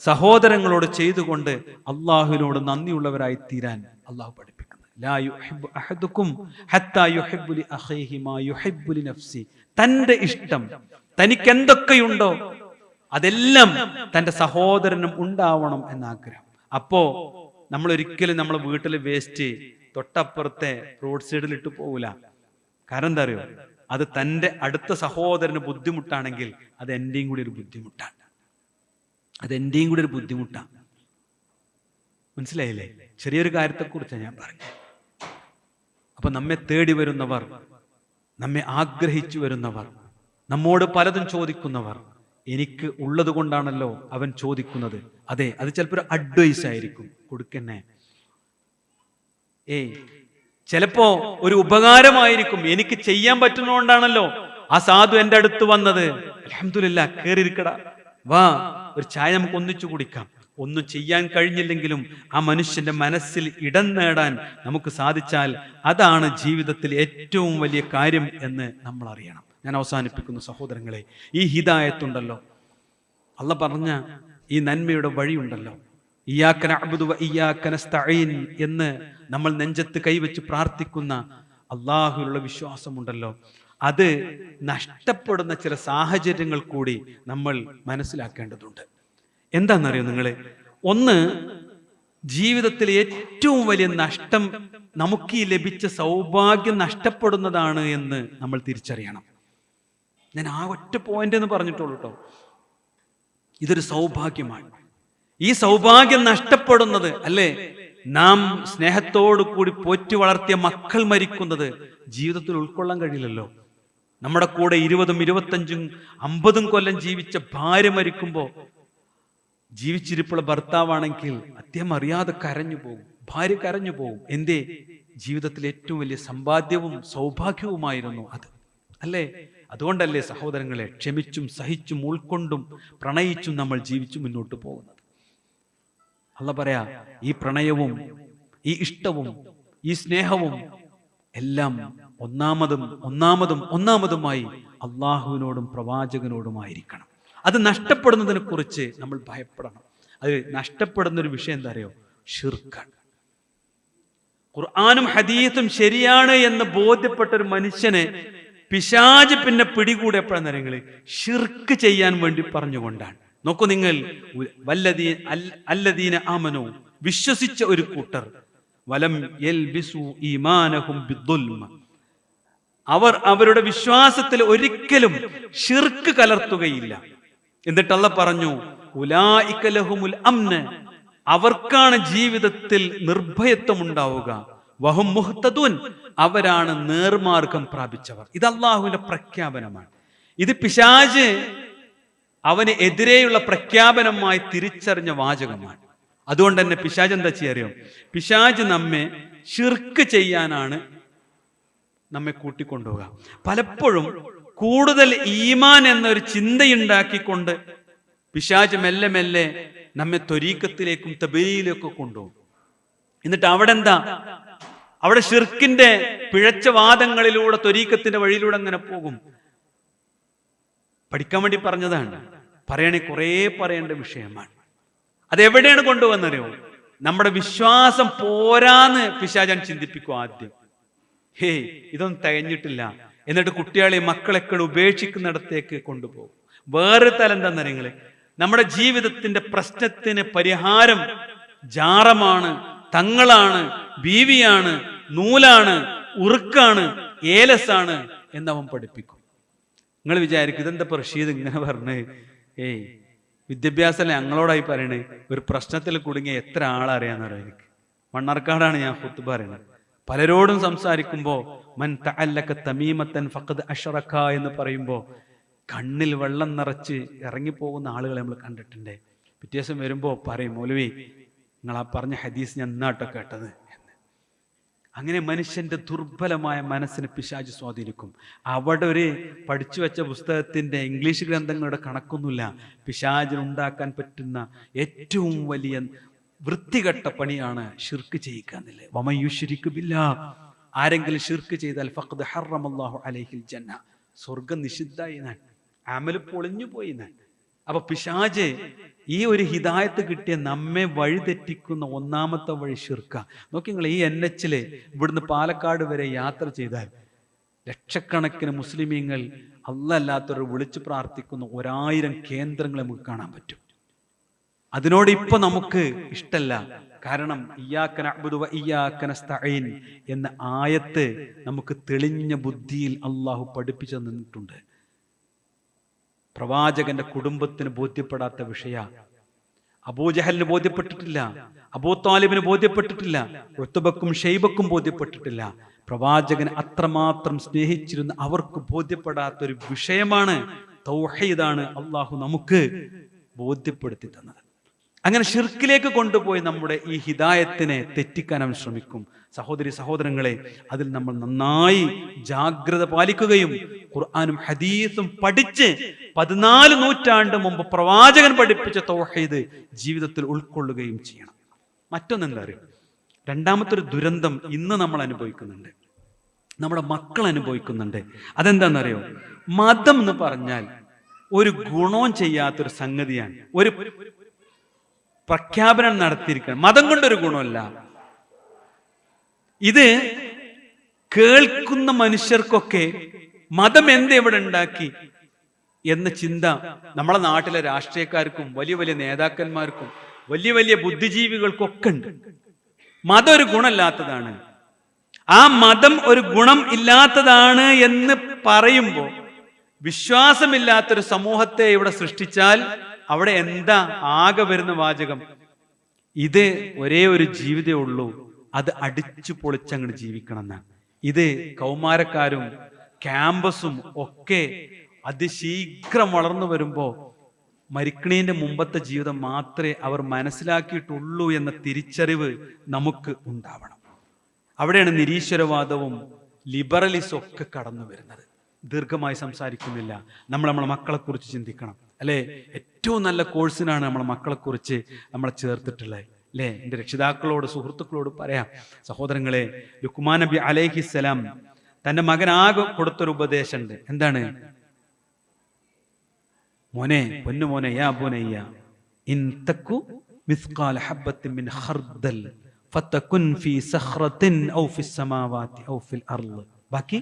സഹോദരങ്ങളോട് ചെയ്തുകൊണ്ട് അള്ളാഹുവിനോട് നന്ദിയുള്ളവരായി തീരാൻ അള്ളാഹു പഠിപ്പിക്കുന്നത്. ലാ യുഹിബ്ബു അഹദുക്കും ഹത്താ യുഹിബ്ബു ലി അഖീഹി മാ യുഹിബ്ബു ലി നഫ്സി, തന്റെ ഇഷ്ടം തനിക്ക് എന്തൊക്കെയുണ്ടോ അതെല്ലാം തന്റെ സഹോദരനും ഉണ്ടാവണം എന്ന ആഗ്രഹം. അപ്പോ നമ്മൾ ഒരിക്കലും നമ്മളെ വീട്ടിലെ വേസ്റ്റ് തൊട്ടപ്പുറത്തെ റോഡ് സൈഡിൽ ഇട്ട് പോകൂല. കാരണം എന്താ അറിയോ? അത് തന്റെ അടുത്ത സഹോദരന് ബുദ്ധിമുട്ടാണെങ്കിൽ അത് എന്റെയും കൂടി ഒരു ബുദ്ധിമുട്ടാണ്, അതെന്റെയും കൂടി ഒരു ബുദ്ധിമുട്ടാണ്. മനസ്സിലായില്ലേ? ചെറിയൊരു കാര്യത്തെക്കുറിച്ചാണ് ഞാൻ പറഞ്ഞത്. അപ്പൊ നമ്മെ തേടി വരുന്നവർ, നമ്മെ ആഗ്രഹിച്ചു വരുന്നവർ, നമ്മോട് പലതും ചോദിക്കുന്നവർ, എനിക്ക് ഉള്ളത് കൊണ്ടാണല്ലോ അവൻ ചോദിക്കുന്നത്. അതെ, അത് ചിലപ്പോൾ ഒരു അഡ്വൈസ് ആയിരിക്കും കൊടുക്കന്നെ. ചിലപ്പോ ഒരു ഉപകാരമായിരിക്കും. എനിക്ക് ചെയ്യാൻ പറ്റുന്നതുകൊണ്ടാണല്ലോ ആ സാധു എന്റെ അടുത്ത് വന്നത്. അൽഹംദുലില്ലാഹ്, കേറിയിരിക്കടാ, വാ, ഒരു ചായ നമുക്ക് ഒന്നിച്ചു കുടിക്കാം. ഒന്നും ചെയ്യാൻ കഴിഞ്ഞില്ലെങ്കിലും ആ മനുഷ്യന്റെ മനസ്സിൽ ഇടം നേടാൻ നമുക്ക് സാധിച്ചാൽ അതാണ് ജീവിതത്തിൽ ഏറ്റവും വലിയ കാര്യം എന്ന് നമ്മൾ അറിയണം. ഞാൻ അവസാനിപ്പിക്കുന്നു സഹോദരങ്ങളെ, ഈ ഹിദായത്തുണ്ടല്ലോ, അള്ളാഹ് പറഞ്ഞ ഈ നന്മയുടെ വഴിയുണ്ടല്ലോ, ഇയ്യാക നഅ്ബുദു വ ഇയ്യാക നസ്തഈൻ എന്ന് നമ്മൾ നെഞ്ചത്ത് കൈവച്ച് പ്രാർത്ഥിക്കുന്ന അള്ളാഹുവിലുള്ള വിശ്വാസമുണ്ടല്ലോ, അത് നഷ്ടപ്പെടുന്ന ചില സാഹചര്യങ്ങൾ കൂടി നമ്മൾ മനസ്സിലാക്കേണ്ടതുണ്ട്. എന്താണെന്നറിയോ നിങ്ങൾ? ഒന്ന്, ജീവിതത്തിലെ ഏറ്റവും വലിയ നഷ്ടം നമുക്ക് ഈ ലഭിച്ച സൗഭാഗ്യം നഷ്ടപ്പെടുന്നതാണ് എന്ന് നമ്മൾ തിരിച്ചറിയണം. ഞാൻ ആ ഒറ്റ പോയിന്റ് എന്ന് പറഞ്ഞിട്ടുള്ളൂ കേട്ടോ. ഇതൊരു സൗഭാഗ്യമാണ്. ഈ സൗഭാഗ്യം നഷ്ടപ്പെടുന്നത്, അല്ലേ, നാം സ്നേഹത്തോടു കൂടി പോറ്റി വളർത്തിയ മക്കൾ മരിക്കുന്നത് ജീവിതത്തിൽ ഉൾക്കൊള്ളാൻ കഴിയില്ലല്ലോ. നമ്മുടെ കൂടെ 20, 25, 50 കൊല്ലം ജീവിച്ച ഭാര്യ മരിക്കുമ്പോ, ജീവിച്ചിരിപ്പുള്ള ഭർത്താവാണെങ്കിൽ അദ്ദേഹം അറിയാതെ കരഞ്ഞു പോകും, ഭാര്യ കരഞ്ഞു പോകും. എന്തേ? ജീവിതത്തിലെ ഏറ്റവും വലിയ സമ്പാദ്യവും സൗഭാഗ്യവുമായിരുന്നു അത്, അല്ലേ? അതുകൊണ്ടല്ലേ സഹോദരങ്ങളെ, ക്ഷമിച്ചും സഹിച്ചും ഉൾക്കൊണ്ടും പ്രണയിച്ചും നമ്മൾ ജീവിച്ചു മുന്നോട്ട് പോകുന്നത്. അല്ലാഹ് പറയാ, ഈ പ്രണയവും ഈ ഇഷ്ടവും ഈ സ്നേഹവും എല്ലാം ഒന്നാമതുമായി അള്ളാഹുവിനോടും പ്രവാചകനോടുമായിരിക്കണം. അത് നഷ്ടപ്പെടുന്നതിനെ കുറിച്ച് നമ്മൾ ഭയപ്പെടണം. അത് നഷ്ടപ്പെടുന്ന ഒരു വിഷയം എന്താ അറിയോ? ഷിർക്കാണ്. ഖുർആനും ഹദീസും ശരിയാണ് എന്ന് ബോധ്യപ്പെട്ട ഒരു മനുഷ്യനെ പിശാച് പിന്നെ പിടികൂടെ എപ്പോഴാണ് നിങ്ങള് ഷിർക്ക് ചെയ്യാൻ വേണ്ടി പറഞ്ഞുകൊണ്ടാണ്. നോക്കൂ നിങ്ങൾ, അല്ലദീന ആമനു, വിശ്വസിച്ച ഒരു കൂട്ടർ, വലം യൽബിസു ഈമാനഹും ബിദ്ദുൽമ, അവർ അവരുടെ വിശ്വാസത്തിൽ ഒരിക്കലും ഷിർക്ക് കലർത്തുകയില്ല. എന്നിട്ട് അല്ലാഹ് പറഞ്ഞു, ഉലൈക ലഹുമുൽ അംന്, അവർക്കാണ് ജീവിതത്തിൽ നിർഭയത്വം ഉണ്ടാവുക, വഹും മുഹ്തദൂൻ, അവരാണ് നേർമാർഗം പ്രാപിച്ചവർ. ഇത് അല്ലാഹുവിന്റെ പ്രഖ്യാപനമാണ്. ഇത് പിശാച് അവന് എതിരെയുള്ള പ്രഖ്യാപനമായി തിരിച്ചറിഞ്ഞ വാചകമാണ്. അതുകൊണ്ട് തന്നെ പിശാച് എന്താ ചെയ്യാറിയോ? പിശാച് നമ്മെ ഷിർക്ക് ചെയ്യാനാണ് നമ്മെ കൂട്ടിക്കൊണ്ടുപോവുക. പലപ്പോഴും കൂടുതൽ ഈമാൻ എന്നൊരു ചിന്തയുണ്ടാക്കിക്കൊണ്ട് പിശാച് മെല്ലെ മെല്ലെ നമ്മെ ത്വരീഖത്തിലേക്കും തബീയിലേക്കും കൊണ്ടുപോകും. എന്നിട്ട് അവിടെ ഷിർക്കിന്റെ പിഴച്ച വാദങ്ങളിലൂടെ ത്വരീഖത്തിന്റെ വഴിയിലൂടെ അങ്ങനെ പോകും. പഠിക്കാൻ വേണ്ടി പറഞ്ഞതാണ്, കുറേ പറയേണ്ട വിഷയമാണ്. അതെവിടെയാണ് കൊണ്ടുവന്നറിയോ? നമ്മുടെ വിശ്വാസം പോരാന്ന് പിശാചൻ ചിന്തിപ്പിക്കും ആദ്യം. ഇതൊന്നും തികഞ്ഞിട്ടില്ല. എന്നിട്ട് കുട്ടികളെ മക്കളെക്കെ ഉപേക്ഷിക്കുന്നിടത്തേക്ക് കൊണ്ടുപോകും. വേറെ തലം എന്താണെന്നറിയങ്ങള്, നമ്മുടെ ജീവിതത്തിന്റെ പ്രശ്നത്തിന് പരിഹാരം ജാറമാണ്, തങ്ങളാണ്, ബീവിയാണ്, നൂലാണ്, ഉറുക്കാണ്, ഏലസാണ് എന്നവൻ പഠിപ്പിക്കും. നിങ്ങൾ വിചാരിക്കും ഇതെന്താ റഷീദ് ഇങ്ങനെ പറഞ്ഞ്? വിദ്യാഭ്യാസം ഞങ്ങളോടായി പറയണേ. ഒരു പ്രശ്നത്തിൽ കുടുങ്ങിയ എത്ര ആളറിയാന്നറിയാം എനിക്ക്. മണ്ണാർക്കാടാണ് ഞാൻ ഖുത്ബ പറയണത്. പലരോടും സംസാരിക്കുമ്പോ മൻ തഅല്ലക തമീമത്തൻ ഫഖദ് അശ്റക എന്ന് പറയുമ്പോ കണ്ണിൽ വെള്ളം നിറച്ച് ഇറങ്ങിപ്പോകുന്ന ആളുകളെ നമ്മൾ കണ്ടിട്ടുണ്ട്. പിറ്റേ ദിവസം വരുമ്പോ പറയും, മൗലവി നിങ്ങൾ ആ പറഞ്ഞ ഹദീസ് ഞാൻ എന്നാട്ടോ കേട്ടത് എന്ന്. അങ്ങനെ മനുഷ്യന്റെ ദുർബലമായ മനസ്സിനെ പിശാച് സ്വാധീനിക്കും. അവിടെ ഒരു പഠിച്ചു വെച്ച പുസ്തകത്തിന്റെ ഇംഗ്ലീഷ് ഗ്രന്ഥങ്ങളുടെ കണക്കൊന്നുമില്ല. പിശാചിന് ഉണ്ടാക്കാൻ പറ്റുന്ന ഏറ്റവും വലിയ വൃത്തികെട്ട പണിയാണ് ഷിർക്ക് ചെയ്യിക്കാന്നില്ലേ. വമൻ യുശ്രിക് ബില്ലാഹ്, ആരെങ്കിലും ഷിർക്ക് ചെയ്താൽ ഫഖദ് ഹറമല്ലാഹു അലൈഹിൽ ജന്ന, സ്വർഗ്ഗം നിഷിദ്ധായി, അമല് പൊളിഞ്ഞു പോയി. അപ്പൊ പിശാച് ഈ ഒരു ഹിദായത്ത് കിട്ടിയ നമ്മെ വഴിതെറ്റിക്കുന്ന ഒന്നാമത്തെ വഴി ഷിർക്ക. നോക്കി നിങ്ങൾ, ഈ NH ഇവിടുന്ന് പാലക്കാട് വരെ യാത്ര ചെയ്താൽ ലക്ഷക്കണക്കിന് മുസ്ലിമീങ്ങൾ അല്ലാത്തവർ വിളിച്ചു പ്രാർത്ഥിക്കുന്ന 1000 കേന്ദ്രങ്ങൾ നമുക്ക് കാണാൻ പറ്റും. അതിനോട് ഇപ്പൊ നമുക്ക് ഇഷ്ടല്ല. കാരണം ഇയ്യാക നഅ്ബുദു വ ഇയ്യാക നസ്തഈൻ എന്ന ആയത്ത് നമുക്ക് തെളിഞ്ഞ ബുദ്ധിയിൽ അള്ളാഹു പഠിപ്പിച്ചു തന്നിട്ടുണ്ട്. പ്രവാചകന്റെ കുടുംബത്തിന് ബോധ്യപ്പെടാത്ത വിഷയ, അബൂജഹലിന് ബോധ്യപ്പെട്ടിട്ടില്ല, അബൂ താലിബിന് ബോധ്യപ്പെട്ടിട്ടില്ല, ഉത്ബക്കും ഷൈബക്കും ബോധ്യപ്പെട്ടിട്ടില്ല. പ്രവാചകൻ അത്രമാത്രം സ്നേഹിച്ചിരുന്ന അവർക്ക് ബോധ്യപ്പെടാത്തൊരു വിഷയമാണ് തൗഹീദാണ് അള്ളാഹു നമുക്ക് ബോധ്യപ്പെടുത്തി തന്നത്. അങ്ങനെ ഷിർക്കിലേക്ക് കൊണ്ടുപോയി നമ്മുടെ ഈ ഹിദായത്തിനെ തെറ്റിക്കാൻ അവൻ ശ്രമിക്കും. സഹോദരി സഹോദരങ്ങളെ, അതിൽ നമ്മൾ നന്നായി ജാഗ്രത പാലിക്കുകയും ഖുർആനും ഹദീസും പഠിച്ച് 14 നൂറ്റാണ്ട് മുമ്പ് പ്രവാചകൻ പഠിപ്പിച്ച തൗഹീദ് ജീവിതത്തിൽ ഉൾക്കൊള്ളുകയും ചെയ്യണം. മറ്റൊന്നെന്താ അറിയോ, രണ്ടാമത്തെ ഒരു ദുരന്തം ഇന്ന് നമ്മൾ അനുഭവിക്കുന്നുണ്ട്, നമ്മുടെ മക്കൾ അനുഭവിക്കുന്നുണ്ട്. അതെന്താണെന്നറിയോ, മതം എന്ന് പറഞ്ഞാൽ ഒരു ഗുണവും ചെയ്യാത്തൊരു സംഗതിയാണ്. ഒരു പ്രഖ്യാപനം നടത്തിയിരിക്കണം, മതം കൊണ്ടൊരു ഗുണമല്ല. ഇത് കേൾക്കുന്ന മനുഷ്യർക്കൊക്കെ മതം എവിടെ ഉണ്ടാക്കി എന്ന ചിന്ത നമ്മളെ നാട്ടിലെ രാഷ്ട്രീയക്കാർക്കും വലിയ വലിയ നേതാക്കന്മാർക്കും വലിയ വലിയ ബുദ്ധിജീവികൾക്കൊക്കെ ഉണ്ട്. മതം ഒരു ഗുണമില്ലാത്തതാണ്. ആ മതം ഒരു ഗുണം ഇല്ലാത്തതാണ് എന്ന് പറയുമ്പോൾ വിശ്വാസമില്ലാത്തൊരു സമൂഹത്തെ ഇവിടെ സൃഷ്ടിച്ചാൽ അവിടെ എന്താ ആകെ വരുന്ന വാചകം? ഇത് ഒരേ ഒരു ജീവിതമേ ഉള്ളൂ, അത് അടിച്ചു പൊളിച്ചങ്ങോട്ട് ജീവിക്കണം എന്നാണ്. ഇത് കൗമാരക്കാരും ക്യാമ്പസും ഒക്കെ അതിശീഘ്രം വളർന്നു വരുമ്പോ മരിക്കണീന്റെ മുമ്പത്തെ ജീവിതം മാത്രമേ അവർ മനസ്സിലാക്കിയിട്ടുള്ളൂ എന്ന തിരിച്ചറിവ് നമുക്ക് ഉണ്ടാവണം. അവിടെയാണ് നിരീശ്വരവാദവും ലിബറലിസം ഒക്കെ കടന്നു വരുന്നത്. ദീർഘമായി സംസാരിക്കുന്നില്ല. നമ്മളെ മക്കളെ കുറിച്ച് ചിന്തിക്കണം, അല്ലെ? ഏറ്റവും നല്ല കോഴ്സിനാണ് നമ്മളെ മക്കളെ കുറിച്ച് നമ്മളെ ചേർത്തിട്ടുള്ളത്, അല്ലെ? എൻ്റെ രക്ഷിതാക്കളോട് സുഹൃത്തുക്കളോട് പറയാം, സഹോദരങ്ങളെ, ലുക്മാൻ നബി അലൈഹിസ്സലാം തന്റെ മകനാകെ കൊടുത്തൊരു ഉപദേശമുണ്ട്. എന്താണ്? മോനെ, പൊന്നുമോനെ, യാ ബുനയ്യ ഇൻ തകു മിസ്ഖാല ഹബ്ബത്തിൻ മിൻ ഖർദൽ ഫതകുൻ ഫീ സഖറത്തിൻ ഔ ഫിസ് സമാവാതി ഔ ഫിൽ അർള് ബാക്കി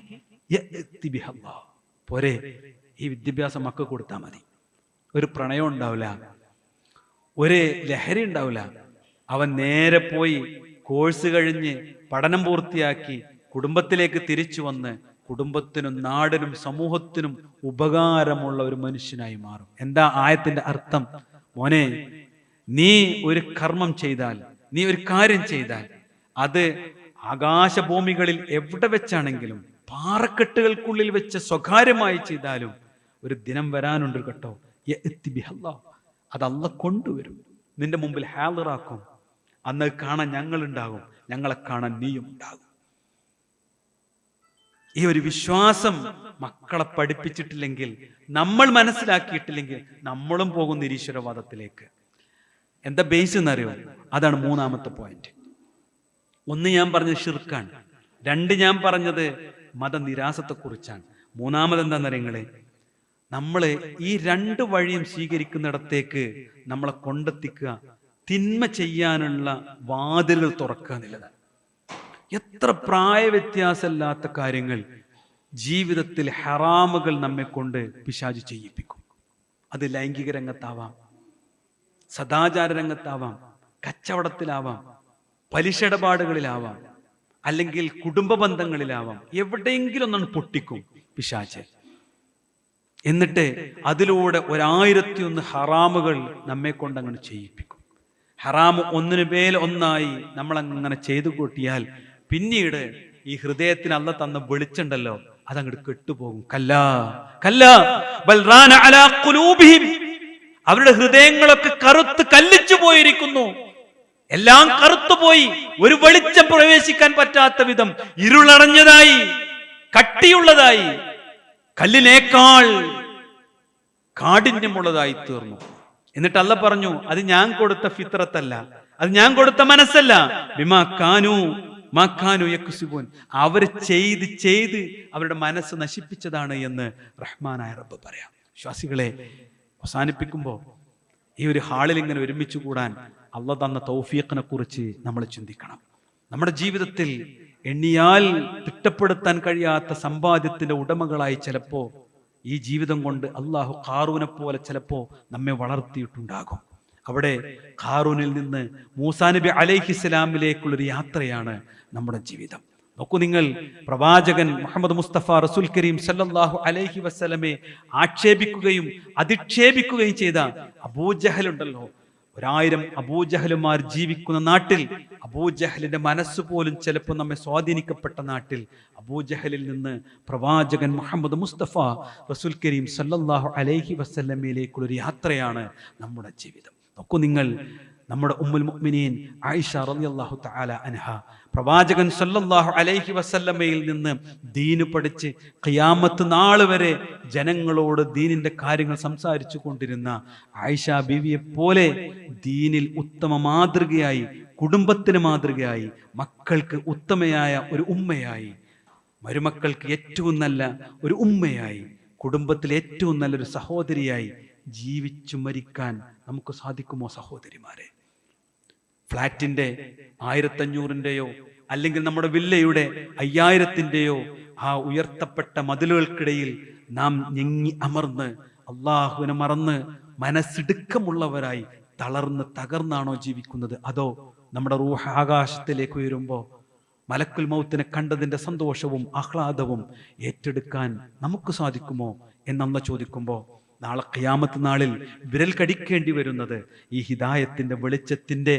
യഅതി ബിഹല്ലാഹ്. പോരെ, ഈ വിദ്യാഭ്യാസം മക്കൾ കൊടുത്താൽ മതി. ഒരു പ്രണയം ഉണ്ടാവില്ല, ഒരു ലഹരി ഉണ്ടാവില്ല. അവൻ നേരെ പോയി കോഴ്സ് കഴിഞ്ഞ് പഠനം പൂർത്തിയാക്കി കുടുംബത്തിലേക്ക് തിരിച്ചു വന്ന് കുടുംബത്തിനും നാടിനും സമൂഹത്തിനും ഉപകാരമുള്ള ഒരു മനുഷ്യനായി മാറും. എന്താ ആയത്തിന്റെ അർത്ഥം? മോനെ, നീ ഒരു കർമ്മം ചെയ്താൽ, നീ ഒരു കാര്യം ചെയ്താൽ, അത് ആകാശഭൂമികളിൽ എവിടെ വെച്ചാണെങ്കിലും പാറക്കെട്ടുകൾക്കുള്ളിൽ വെച്ച് സ്വകാര്യമായി ചെയ്താലും ഒരു ദിനം വരാനുണ്ട് കേട്ടോ, അത് അല്ലാഹ് കൊണ്ടുവരും, നിന്റെ മുമ്പിൽ ഹാളിറാക്കും. അന്ന് കാണാൻ ഞങ്ങളുണ്ടാകും, ഞങ്ങളെ കാണാൻ നീയും ഉണ്ടാകും. ഈ ഒരു വിശ്വാസം മക്കളെ പഠിപ്പിച്ചിട്ടില്ലെങ്കിൽ, നമ്മൾ മനസ്സിലാക്കിയിട്ടില്ലെങ്കിൽ, നമ്മളും പോകും നിരീശ്വരവാദത്തിലേക്ക്. എന്താ ബേസ് എന്നറിയോ? അതാണ് മൂന്നാമത്തെ പോയിന്റ്. ഒന്ന് ഞാൻ പറഞ്ഞത് ഷിർക്കാണ്, രണ്ട് ഞാൻ പറഞ്ഞത് മതനിരാസത്തെക്കുറിച്ചാണ്. മൂന്നാമത് എന്താണെന്നറിയങ്ങളെ, നമ്മള് ഈ രണ്ട് വഴിയും സ്വീകരിക്കുന്നിടത്തേക്ക് നമ്മളെ കൊണ്ടെത്തിക്കുക തിന്മ ചെയ്യാനുള്ള വാതിലുകൾ തുറക്കുക എന്നുള്ളതാണ്. എത്ര പ്രായവ്യത്യാസമില്ലാത്ത കാര്യങ്ങൾ ജീവിതത്തിൽ ഹറാമുകൾ നമ്മെ കൊണ്ട് പിശാച് ചെയ്യിപ്പിക്കും. അത് ലൈംഗിക രംഗത്താവാം, സദാചാര രംഗത്താവാം, കച്ചവടത്തിലാവാം, പലിശ ഇടപാടുകളിലാവാം, അല്ലെങ്കിൽ കുടുംബ ബന്ധങ്ങളിലാവാം. എവിടെയെങ്കിലും ഒന്നാണ് പൊട്ടിക്കും പിശാച്. എന്നിട്ട് അതിലൂടെ 1001 ഹറാമുകൾ നമ്മെ കൊണ്ട് അങ്ങനെ ചെയ്യിപ്പിക്കും. ഹറാമ് ഒന്നിനു മേൽ ഒന്നായി നമ്മൾ അങ്ങനെ ചെയ്തു കൂട്ടിയാൽ പിന്നീട് ഈ ഹൃദയത്തിന് അല്ലാഹ് തന്ന വെളിച്ചുണ്ടല്ലോ, അതങ്ങോട്ട് കെട്ടുപോകും. കല്ലാ കല്ലാ ബൽ റാന അലാ ഖുലൂബിഹിം, അവരുടെ ഹൃദയങ്ങളൊക്കെ കറുത്ത് കല്ലിച്ചു പോയിരിക്കുന്നു. എല്ലാം കറുത്തുപോയി, ഒരു വെളിച്ചം പ്രവേശിക്കാൻ പറ്റാത്ത വിധം ഇരുളടഞ്ഞതായി, കട്ടിയുള്ളതായി, കല്ലിനേക്കാൾ കാഠിന്യമുള്ളതായി തീർന്നു. എന്നിട്ട് അല്ലാഹ് പറഞ്ഞു, അത് ഞാൻ കൊടുത്ത ഫിത്രത്തല്ല, അത് ഞാൻ കൊടുത്ത മനസ്സല്ല, ബിമാ കാനൂ മാ കാനൂ യക്സിബൂൻ, അവർ ചെയ്ത് അവരുടെ മനസ്സ് നശിപ്പിച്ചതാണ് എന്ന് റഹ്മാനായ റബ്ബ് പറയാം. വിശ്വാസികളെ, അവസാനിപ്പിക്കുമ്പോൾ ഈ ഒരു ഹാളിൽ ഇങ്ങനെ ഒരുമിച്ച് കൂടാൻ അല്ലാഹ് തന്ന തൗഫീഖിനെ കുറിച്ച് നമ്മൾ ചിന്തിക്കണം. നമ്മുടെ ജീവിതത്തിൽ എണ്ണിയാൽ തിട്ടപ്പെടുത്താൻ കഴിയാത്ത സമ്പാദ്യത്തിന്റെ ഉടമകളായി ചിലപ്പോ ഈ ജീവിതം കൊണ്ട് അള്ളാഹു ഖാറൂനെ പോലെ ചിലപ്പോ നമ്മെ വളർത്തിയിട്ടുണ്ടാകും. അവിടെ ഖാറൂനിൽ നിന്ന് മൂസാ നബി അലൈഹിസ്സലാമിലേക്കുള്ളൊരു യാത്രയാണ് നമ്മുടെ ജീവിതം. നോക്കൂ നിങ്ങൾ, പ്രവാചകൻ മുഹമ്മദ് മുസ്തഫ റസൂൽ കരീം സല്ലല്ലാഹു അലൈഹി വസല്ലമയെ ആക്ഷേപിക്കുകയും അധിക്ഷേപിക്കുകയും ചെയ്ത അബൂജഹൽ ഉണ്ടല്ലോ, 1000 അബൂജഹലുമാർ ജീവിക്കുന്ന നാട്ടിൽ അബൂജഹലിന്റെ മനസ്സ് പോലും ചിലപ്പോൾ നമ്മെ സ്വാധീനിക്കപ്പെട്ട നാട്ടിൽ അബൂജഹലിൽ നിന്ന് പ്രവാചകൻ മുഹമ്മദ് മുസ്തഫ റസൂൽ കരീം സല്ലല്ലാഹു അലൈഹി വസല്ലമയിലേക്കുള്ളൊരു യാത്രയാണ് നമ്മുടെ ജീവിതം. നോക്കൂ നിങ്ങൾ, നമ്മുടെ ഉമ്മുൽ മുഅ്മിനീൻ ആയിഷ റളിയല്ലാഹു തആല അൻഹ പ്രവാചകൻ സല്ലല്ലാഹു അലൈഹി വസല്ലമയിൽ നിന്ന് ദീന് പഠിച്ച് ഖിയാമത്ത് നാൾ വരെ ജനങ്ങളോട് ദീനിന്റെ കാര്യങ്ങൾ സംസാരിച്ചു കൊണ്ടിരുന്ന ആയിഷ ബീവിയെ പോലെ ദീനിൽ ഉത്തമ മാതൃകയായി, കുടുംബത്തിന് മാതൃകയായി, മക്കൾക്ക് ഉത്തമയായ ഒരു ഉമ്മയായി, മരുമക്കൾക്ക് ഏറ്റവും നല്ല ഒരു ഉമ്മയായി, കുടുംബത്തിൽ ഏറ്റവും നല്ലൊരു സഹോദരിയായി ജീവിച്ചു മരിക്കാൻ നമുക്ക് സാധിക്കുമോ സഹോദരിമാരെ? ഫ്ലാറ്റിന്റെ 1500-ന്റെയോ അല്ലെങ്കിൽ നമ്മുടെ വില്ലയുടെ 5000-ന്റെയോ ആ ഉയർത്തപ്പെട്ട മതിലുകൾക്കിടയിൽ നാം ഞെങ്ങി അമർന്ന് അള്ളാഹുവിനെ മറന്ന് മനസ്സിടുക്കമുള്ളവരായി തളർന്ന് തകർന്നാണോ ജീവിക്കുന്നത്? അതോ നമ്മുടെ റൂഹ് ആകാശത്തിലേക്ക് ഉയരുമ്പോൾ മലക്കുൽ മൗത്തിനെ കണ്ടതിന്റെ സന്തോഷവും ആഹ്ലാദവും ഏറ്റെടുക്കാൻ നമുക്ക് സാധിക്കുമോ എന്നല്ല ചോദിക്കുമ്പോൾ, നാളെ ഖിയാമത്ത് നാളിൽ വിരൽ കടിക്കേണ്ടി വരുന്നത് ഈ ഹിദായത്തിന്റെ വെളിച്ചത്തിന്റെ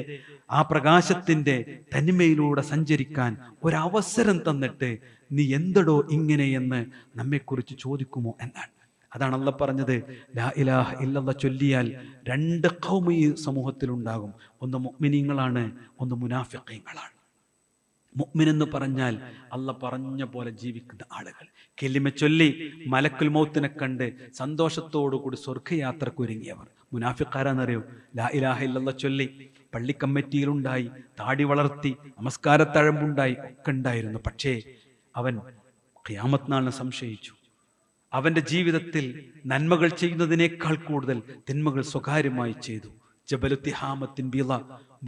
ആ പ്രകാശത്തിന്റെ തനിമയിലൂടെ സഞ്ചരിക്കാൻ ഒരവസരം തന്നിട്ട് നീ എന്തടോ ഇങ്ങനെയെന്ന് നമ്മെക്കുറിച്ച് ചോദിക്കുമോ എന്നാണ്. അതാണ് അല്ലാഹ് പറഞ്ഞത്, ലാ ഇലാഹ ഇല്ലല്ലാഹ് ചൊല്ലിയാൽ 2 ഖൗമ് ഈ സമൂഹത്തിലുണ്ടാകും. ഒന്ന് മുഅ്മിനീങ്ങളാണ്, ഒന്ന് മുനാഫിഖീങ്ങളാണ്. മുഅ്മിൻ എന്ന് പറഞ്ഞാൽ അല്ലാഹ് പറഞ്ഞ പോലെ ജീവിക്കുന്ന ആളുകൾ. കെലിമ ചൊല്ലി മലക്കുൽ മൗത്തിനെ കണ്ട് സന്തോഷത്തോടുകൂടി സ്വർഗയാത്രക്ക് ഒരുങ്ങിയവർ. മുനാഫിഖാരാന്നറിയോ? ലാ ഇലാഹ ഇല്ലല്ലാഹ് ചൊല്ലി പള്ളി കമ്മിറ്റിയിലുണ്ടായി, താടി വളർത്തി, നമസ്കാരത്തഴമ്പുണ്ടായി, ഒക്കെ ഉണ്ടായിരുന്നു. പക്ഷേ അവൻ ഖിയാമത്ത് നാളിനെ സംശയിച്ചു. അവന്റെ ജീവിതത്തിൽ നന്മകൾ ചെയ്യുന്നതിനേക്കാൾ കൂടുതൽ തിന്മകൾ സ്വകാര്യമായി ചെയ്തു. ജബലു തിഹാമത്തിൻ ബിള,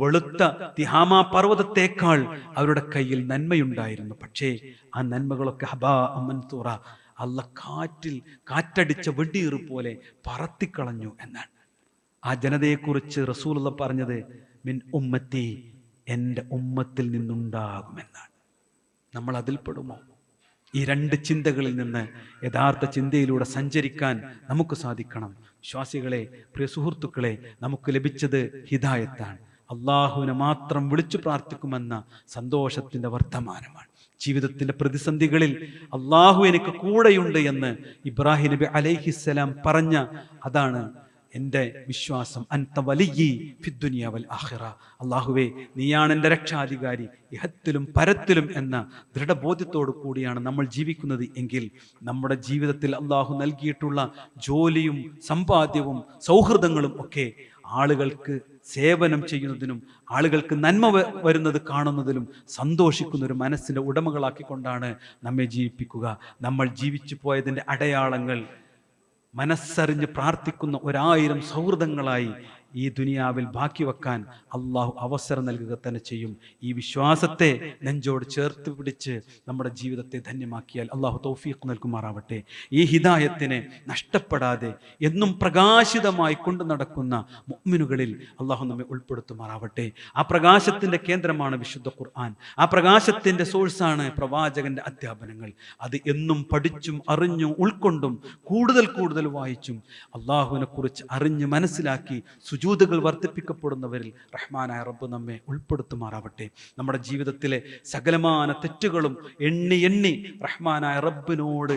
വെളുത്ത തിഹാമ പർവ്വതത്തേക്കാൾ അവരുടെ കയ്യിൽ നന്മയുണ്ടായിരുന്നു. പക്ഷേ ആ നന്മകളൊക്കെ ഹബാ മൻസൂറ, അല്ലാഹ് കാറ്റടിച്ച വെടിയേറ് പോലെ പറത്തിക്കളഞ്ഞു എന്നാണ്. ആ ജനതയെക്കുറിച്ച് റസൂലുള്ളാഹ് പറഞ്ഞത് മിൻ ഉമ്മത്തി, എൻ്റെ ഉമ്മത്തിൽ നിന്നുണ്ടാകുമെന്നാണ്. നമ്മൾ അതിൽ പെടുമോ? ഈ 2 ചിന്തകളിൽ നിന്ന് യഥാർത്ഥ ചിന്തയിലൂടെ സഞ്ചരിക്കാൻ നമുക്ക് സാധിക്കണം. വിശ്വാസികളെ, പ്രിയ സുഹൃത്തുക്കളെ, നമുക്ക് ലഭിച്ചത് ഹിദായത്താണ്. അള്ളാഹുവിനെ മാത്രം വിളിച്ചു പ്രാർത്ഥിക്കുമെന്ന സന്തോഷത്തിന്റെ വർത്തമാനമാണ്. ജീവിതത്തിന്റെ പ്രതിസന്ധികളിൽ അള്ളാഹു എനിക്ക് കൂടെയുണ്ട് എന്ന് ഇബ്രാഹിം നബി അലൈഹിസ്സലാം പറഞ്ഞ അതാണ് എൻ്റെ വിശ്വാസം. അൻത വലിയ്യി ഫിദ്ദുനിയ വൽ ആഖിറ, അള്ളാഹുവേ നീയാണ് എൻ്റെ രക്ഷാധികാരി ഇഹത്തിലും പരത്തിലും എന്ന ദൃഢബോധ്യത്തോടു കൂടിയാണ് നമ്മൾ ജീവിക്കുന്നത് എങ്കിൽ നമ്മുടെ ജീവിതത്തിൽ അള്ളാഹു നൽകിയിട്ടുള്ള ജോലിയും സമ്പാദ്യവും സൗഹൃദങ്ങളും ഒക്കെ ആളുകൾക്ക് സേവനം ചെയ്യുന്നതിനും ആളുകൾക്ക് നന്മ വരുന്നത് കാണുന്നതിലും സന്തോഷിക്കുന്ന ഒരു മനസ്സിൻ്റെ ഉടമകളാക്കിക്കൊണ്ടാണ് നമ്മെ ജീവിപ്പിക്കുക. നമ്മൾ ജീവിച്ചു പോയതിൻ്റെ അടയാളങ്ങൾ മനസ്സറിഞ്ഞ് പ്രാർത്ഥിക്കുന്ന 1000 സൗഹൃദങ്ങളായി ഈ ദുനിയാവിൽ ബാക്കി വെക്കാൻ അള്ളാഹു അവസരം നൽകുക തന്നെ ചെയ്യും. ഈ വിശ്വാസത്തെ നെഞ്ചോട് ചേർത്ത് പിടിച്ച് നമ്മുടെ ജീവിതത്തെ ധന്യമാക്കിയാൽ അള്ളാഹു തൗഫീഖ് നൽകുമാറാവട്ടെ. ഈ ഹിദായത്തിനെ നഷ്ടപ്പെടാതെ എന്നും പ്രകാശിതമായി കൊണ്ടു നടക്കുന്ന മുഅ്മിനുകളിൽ അള്ളാഹു നമ്മെ ഉൾപ്പെടുത്തുമാറാവട്ടെ. ആ പ്രകാശത്തിന്റെ കേന്ദ്രമാണ് വിശുദ്ധ ഖുർആൻ. ആ പ്രകാശത്തിന്റെ സോഴ്സാണ് പ്രവാചകന്റെ അധ്യാപനങ്ങൾ. അത് എന്നും പഠിച്ചും അറിഞ്ഞും ഉൾക്കൊണ്ടും കൂടുതൽ വായിച്ചും അള്ളാഹുവിനെ കുറിച്ച് അറിഞ്ഞ് മനസ്സിലാക്കി സുജൂദുകൾ വർദ്ധിപ്പിക്കപ്പെടുന്നവരിൽ റഹ്മാനായ റബ്ബ് നമ്മെ ഉൾപ്പെടുത്തുമാറാവട്ടെ. നമ്മുടെ ജീവിതത്തിലെ സകലമാന തെറ്റുകളും എണ്ണി റഹ്മാനായ റബ്ബിനോട്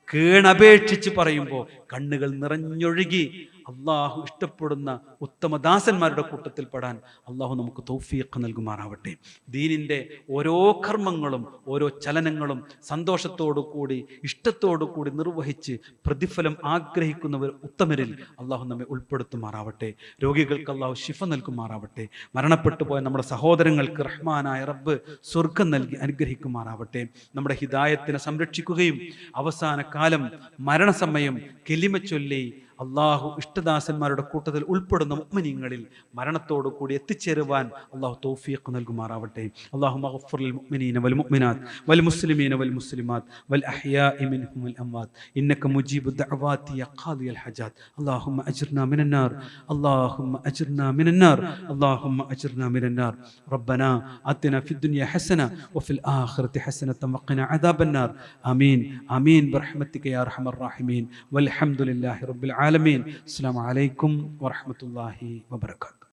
കേണപേക്ഷിച്ച് പറയുമ്പോൾ കണ്ണുകൾ നിറഞ്ഞൊഴുകി അള്ളാഹു ഇഷ്ടപ്പെടുന്ന ഉത്തമദാസന്മാരുടെ കൂട്ടത്തിൽ പെടാൻ അള്ളാഹു നമുക്ക് തൗഫീഖ് നൽകുമാറാവട്ടെ. ദീനിൻ്റെ ഓരോ കർമ്മങ്ങളും ഓരോ ചലനങ്ങളും സന്തോഷത്തോടു കൂടി ഇഷ്ടത്തോടു കൂടി നിർവഹിച്ച് പ്രതിഫലം ആഗ്രഹിക്കുന്നവർ ഉത്തമരിൽ അള്ളാഹു നമ്മെ ഉൾപ്പെടുത്തുമാറാവട്ടെ. രോഗികൾക്ക് അള്ളാഹു ശിഫ നൽകുമാറാവട്ടെ. മരണപ്പെട്ടു പോയ നമ്മുടെ സഹോദരങ്ങൾക്ക് റഹ്മാനായ റബ്ബ് സ്വർഗം നൽകി അനുഗ്രഹിക്കുമാറാവട്ടെ. നമ്മുടെ ഹിദായത്തിനെ സംരക്ഷിക്കുകയും അവസാന കാലം മരണസമയം കെലിമ ചൊല്ലി അള്ളാഹു ഇഷ്ടദാസന്മാരുടെ കൂട്ടത്തിൽ ഉൾപ്പെടുന്ന മുഅ്മിനീങ്ങളിൽ മരണത്തോടു കൂടി എത്തിച്ചേരുവാൻ അള്ളാഹു തൗഫീഖ് നൽകുമാറാവട്ടെ. അല്ലാഹുമ്മ ഗ്ഫിർ ലിൽ മുഅ്മിനീന വൽ മുഅ്മിനാത്ത് വൽ മുസ്ലിമീന വൽ മുസ്ലിമാത്ത് വൽ അഹ്യാഇ മിൻഹും വൽ അംവാത്ത് ഇന്നക മുജീബു ദഅവാതി യാ ഖാദിയൽ ഹജാത്ത്. അല്ലാഹുമ്മ അജ്ർനാ മിനൻ നാർ, അല്ലാഹുമ്മ അജ്ർനാ മിനൻ നാർ, അല്ലാഹുമ്മ അജ്ർനാ മിനൻ നാർ. റബ്ബനാ ആതിനാ ഫിദ് ദുനിയ ഹസന വഫിൽ ആഖിറതി ഹസനത വഖിനാ അദാബൻ നാർ. ആമീൻ ആമീൻ ബിറഹ്മതിക യാ അർഹമർ റഹീമീൻ. വൽഹംദുലില്ലാഹി റബ്ബിൽ ആലമീൻ. അസ്സലാമു അലൈക്കും വറഹ്മത്തുള്ളാഹി വബറകാതുഹു.